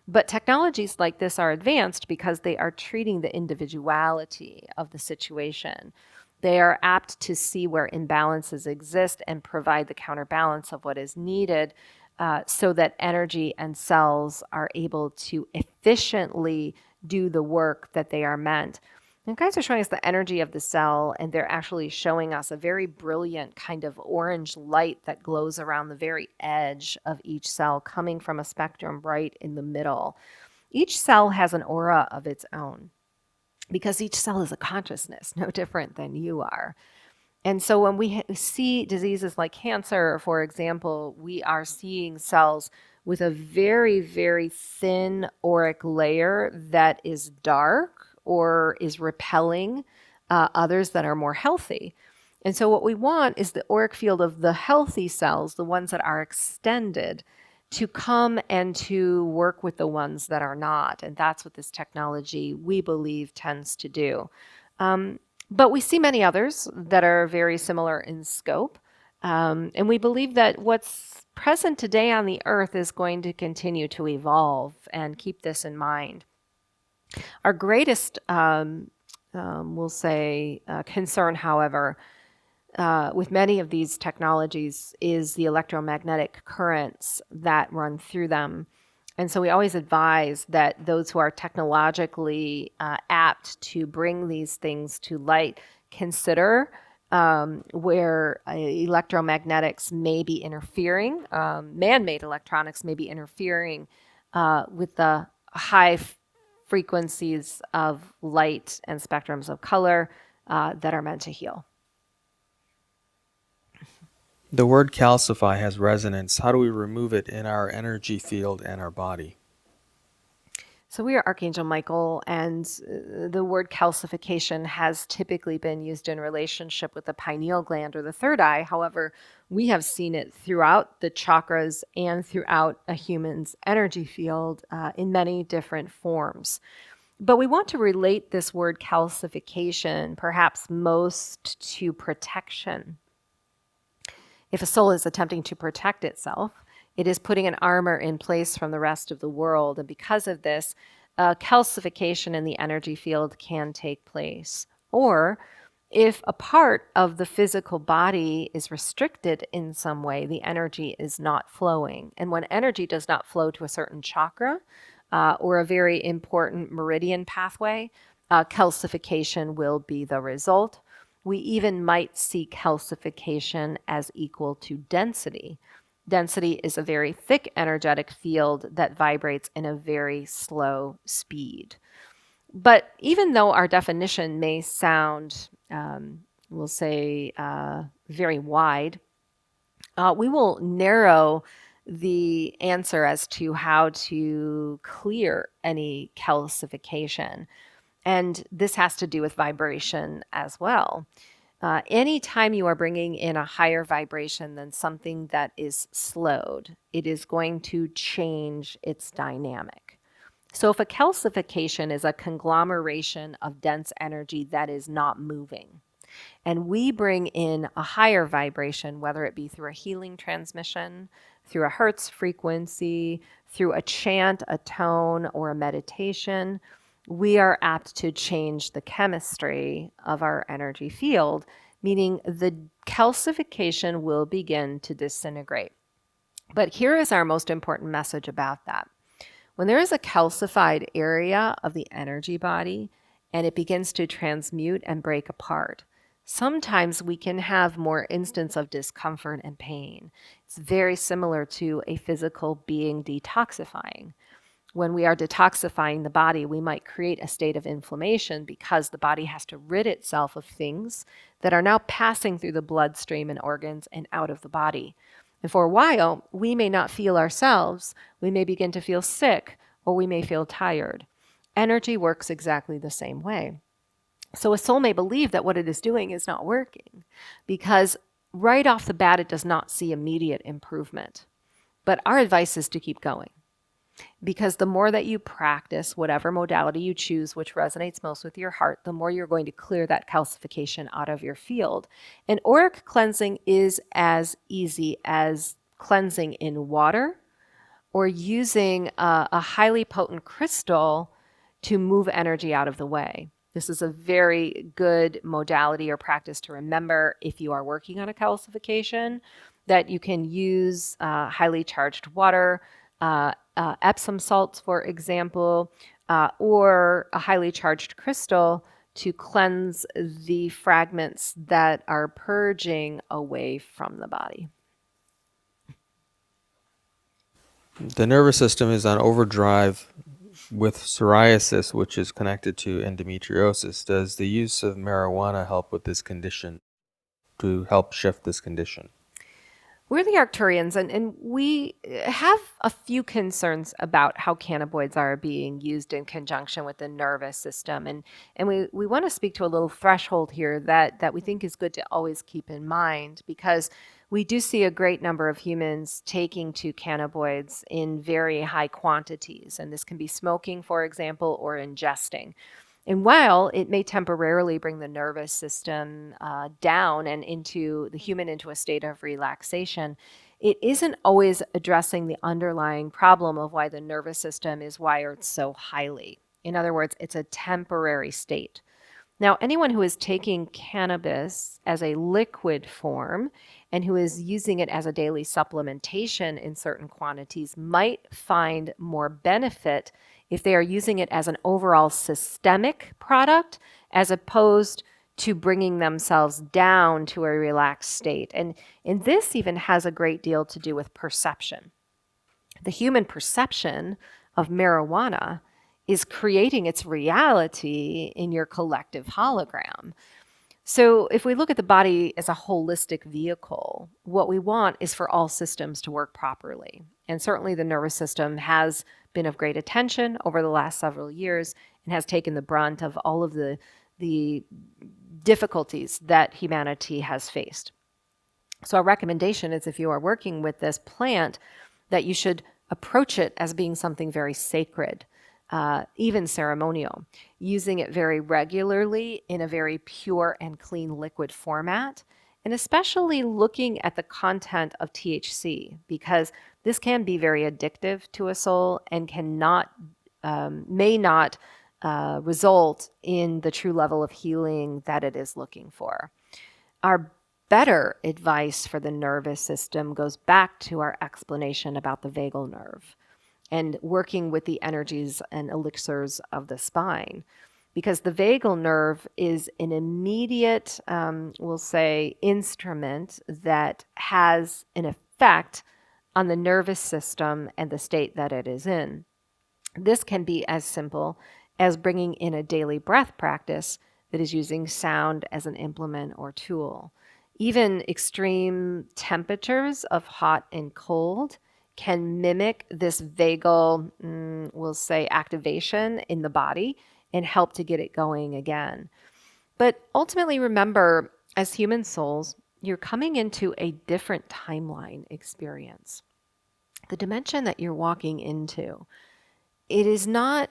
But technologies like this are advanced because they are treating the individuality of the situation. They are apt to see where imbalances exist and provide the counterbalance of what is needed so that energy and cells are able to efficiently do the work that they are meant. And guys are showing us the energy of the cell, and they're actually showing us a very brilliant kind of orange light that glows around the very edge of each cell, coming from a spectrum right in the middle. Each cell has an aura of its own because each cell is a consciousness, no different than you are. And so when we see diseases like cancer, for example, we are seeing cells with a very, very thin auric layer that is dark or is repelling others that are more healthy. And so what we want is the auric field of the healthy cells, the ones that are extended, to come and to work with the ones that are not. And that's what this technology, we believe, tends to do. But we see many others that are very similar in scope. And we believe that what's present today on the earth is going to continue to evolve, and keep this in mind. Our greatest, we'll say, concern, however, with many of these technologies is the electromagnetic currents that run through them. And so we always advise that those who are technologically apt to bring these things to light consider where electromagnetics may be interfering, man-made electronics may be interfering with the high frequencies of light and spectrums of color that are meant to heal. The word calcify has resonance. How do we remove it in our energy field and our body? So we are Archangel Michael, and the word calcification has typically been used in relationship with the pineal gland or the third eye. However, we have seen it throughout the chakras and throughout a human's energy field in many different forms. But we want to relate this word calcification perhaps most to protection. If a soul is attempting to protect itself, it is putting an armor in place from the rest of the world. And because of this, calcification in the energy field can take place. Or if a part of the physical body is restricted in some way, the energy is not flowing. And when energy does not flow to a certain chakra or a very important meridian pathway, calcification will be the result. We even might see calcification as equal to density. Density is a very thick energetic field that vibrates in a very slow speed. But even though our definition may sound, we'll say, very wide, we will narrow the answer as to how to clear any calcification. And this has to do with vibration as well. Anytime you are bringing in a higher vibration than something that is slowed, it is going to change its dynamic. So if a calcification is a conglomeration of dense energy that is not moving, and we bring in a higher vibration, whether it be through a healing transmission, through a hertz frequency, through a chant, a tone, or a meditation, we are apt to change the chemistry of our energy field, meaning the calcification will begin to disintegrate. But here is our most important message about that. When there is a calcified area of the energy body and it begins to transmute and break apart, sometimes we can have more instance of discomfort and pain. It's very similar to a physical being detoxifying. When we are detoxifying the body, we might create a state of inflammation because the body has to rid itself of things that are now passing through the bloodstream and organs and out of the body. And for a while, we may not feel ourselves. We may begin to feel sick, or we may feel tired. Energy works exactly the same way. So a soul may believe that what it is doing is not working because right off the bat, it does not see immediate improvement. But our advice is to keep going, because the more that you practice whatever modality you choose, which resonates most with your heart, the more you're going to clear that calcification out of your field. And auric cleansing is as easy as cleansing in water or using a highly potent crystal to move energy out of the way. This is a very good modality or practice to remember if you are working on a calcification, that you can use highly charged water, Epsom salts, for example, or a highly charged crystal to cleanse the fragments that are purging away from the body. The nervous system is on overdrive with psoriasis, which is connected to endometriosis. Does the use of marijuana help with this condition, to help shift this condition? We're the Arcturians, and we have a few concerns about how cannabinoids are being used in conjunction with the nervous system. And we want to speak to a little threshold here that we think is good to always keep in mind, because we do see a great number of humans taking to cannabinoids in very high quantities. And this can be smoking, for example, or ingesting. And while it may temporarily bring the nervous system down and into the human into a state of relaxation, it isn't always addressing the underlying problem of why the nervous system is wired so highly. In other words, it's a temporary state. Now, anyone who is taking cannabis as a liquid form and who is using it as a daily supplementation in certain quantities might find more benefit if they are using it as an overall systemic product, as opposed to bringing themselves down to a relaxed state. And this even has a great deal to do with perception. The human perception of marijuana is creating its reality in your collective hologram. So if we look at the body as a holistic vehicle, what we want is for all systems to work properly. And certainly the nervous system has been of great attention over the last several years and has taken the brunt of all of the difficulties that humanity has faced. So our recommendation is, if you are working with this plant, that you should approach it as being something very sacred, even ceremonial, using it very regularly in a very pure and clean liquid format, and especially looking at the content of THC, because this can be very addictive to a soul and may not result in the true level of healing that it is looking for. Our better advice for the nervous system goes back to our explanation about the vagal nerve and working with the energies and elixirs of the spine, because the vagal nerve is an immediate, we'll say, instrument that has an effect on the nervous system and the state that it is in. This can be as simple as bringing in a daily breath practice that is using sound as an implement or tool. Even extreme temperatures of hot and cold can mimic this vagal, we'll say, activation in the body and help to get it going again. But ultimately, remember, as human souls, you're coming into a different timeline experience. The dimension that you're walking into, it is not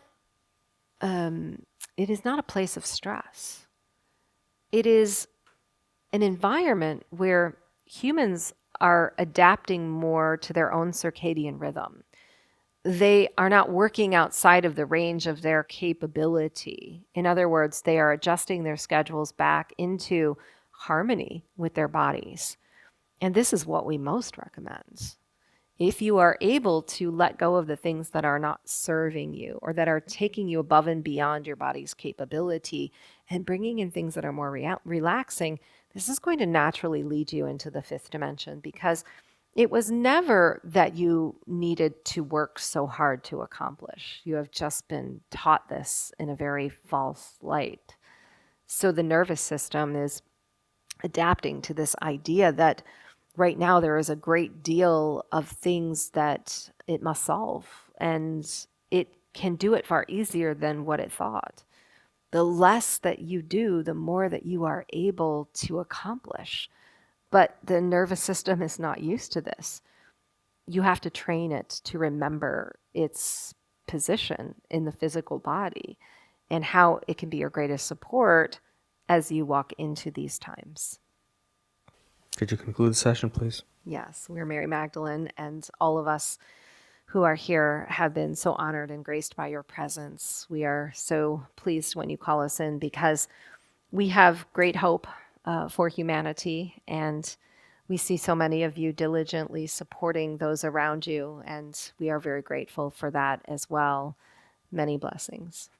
a place of stress. It is an environment where humans are adapting more to their own circadian rhythm. They are not working outside of the range of their capability. In other words, they are adjusting their schedules back into harmony with their bodies. And this is what we most recommend. If you are able to let go of the things that are not serving you or that are taking you above and beyond your body's capability and bringing in things that are more relaxing, this is going to naturally lead you into the fifth dimension, because it was never that you needed to work so hard to accomplish. You have just been taught this in a very false light. So the nervous system is adapting to this idea that right now there is a great deal of things that it must solve, and it can do it far easier than what it thought. The less that you do, the more that you are able to accomplish. But the nervous system is not used to this. You have to train it to remember its position in the physical body and how it can be your greatest support as you walk into these times. Could you conclude the session, please? Yes, we're Mary Magdalene, and all of us who are here have been so honored and graced by your presence. We are so pleased when you call us in, because we have great hope for humanity, and we see so many of you diligently supporting those around you, and we are very grateful for that as well. Many blessings.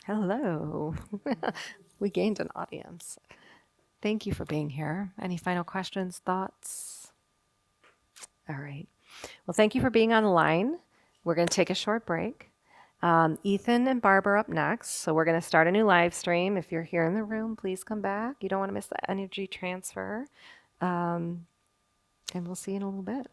Hello. We gained an audience. Thank you for being here. Any final questions, thoughts? All right. Well, thank you for being on the line. We're going to take a short break. Ethan and Barb are up next, so we're going to start a new live stream. If you're here in the room, please come back. You don't want to miss the energy transfer. And we'll see you in a little bit.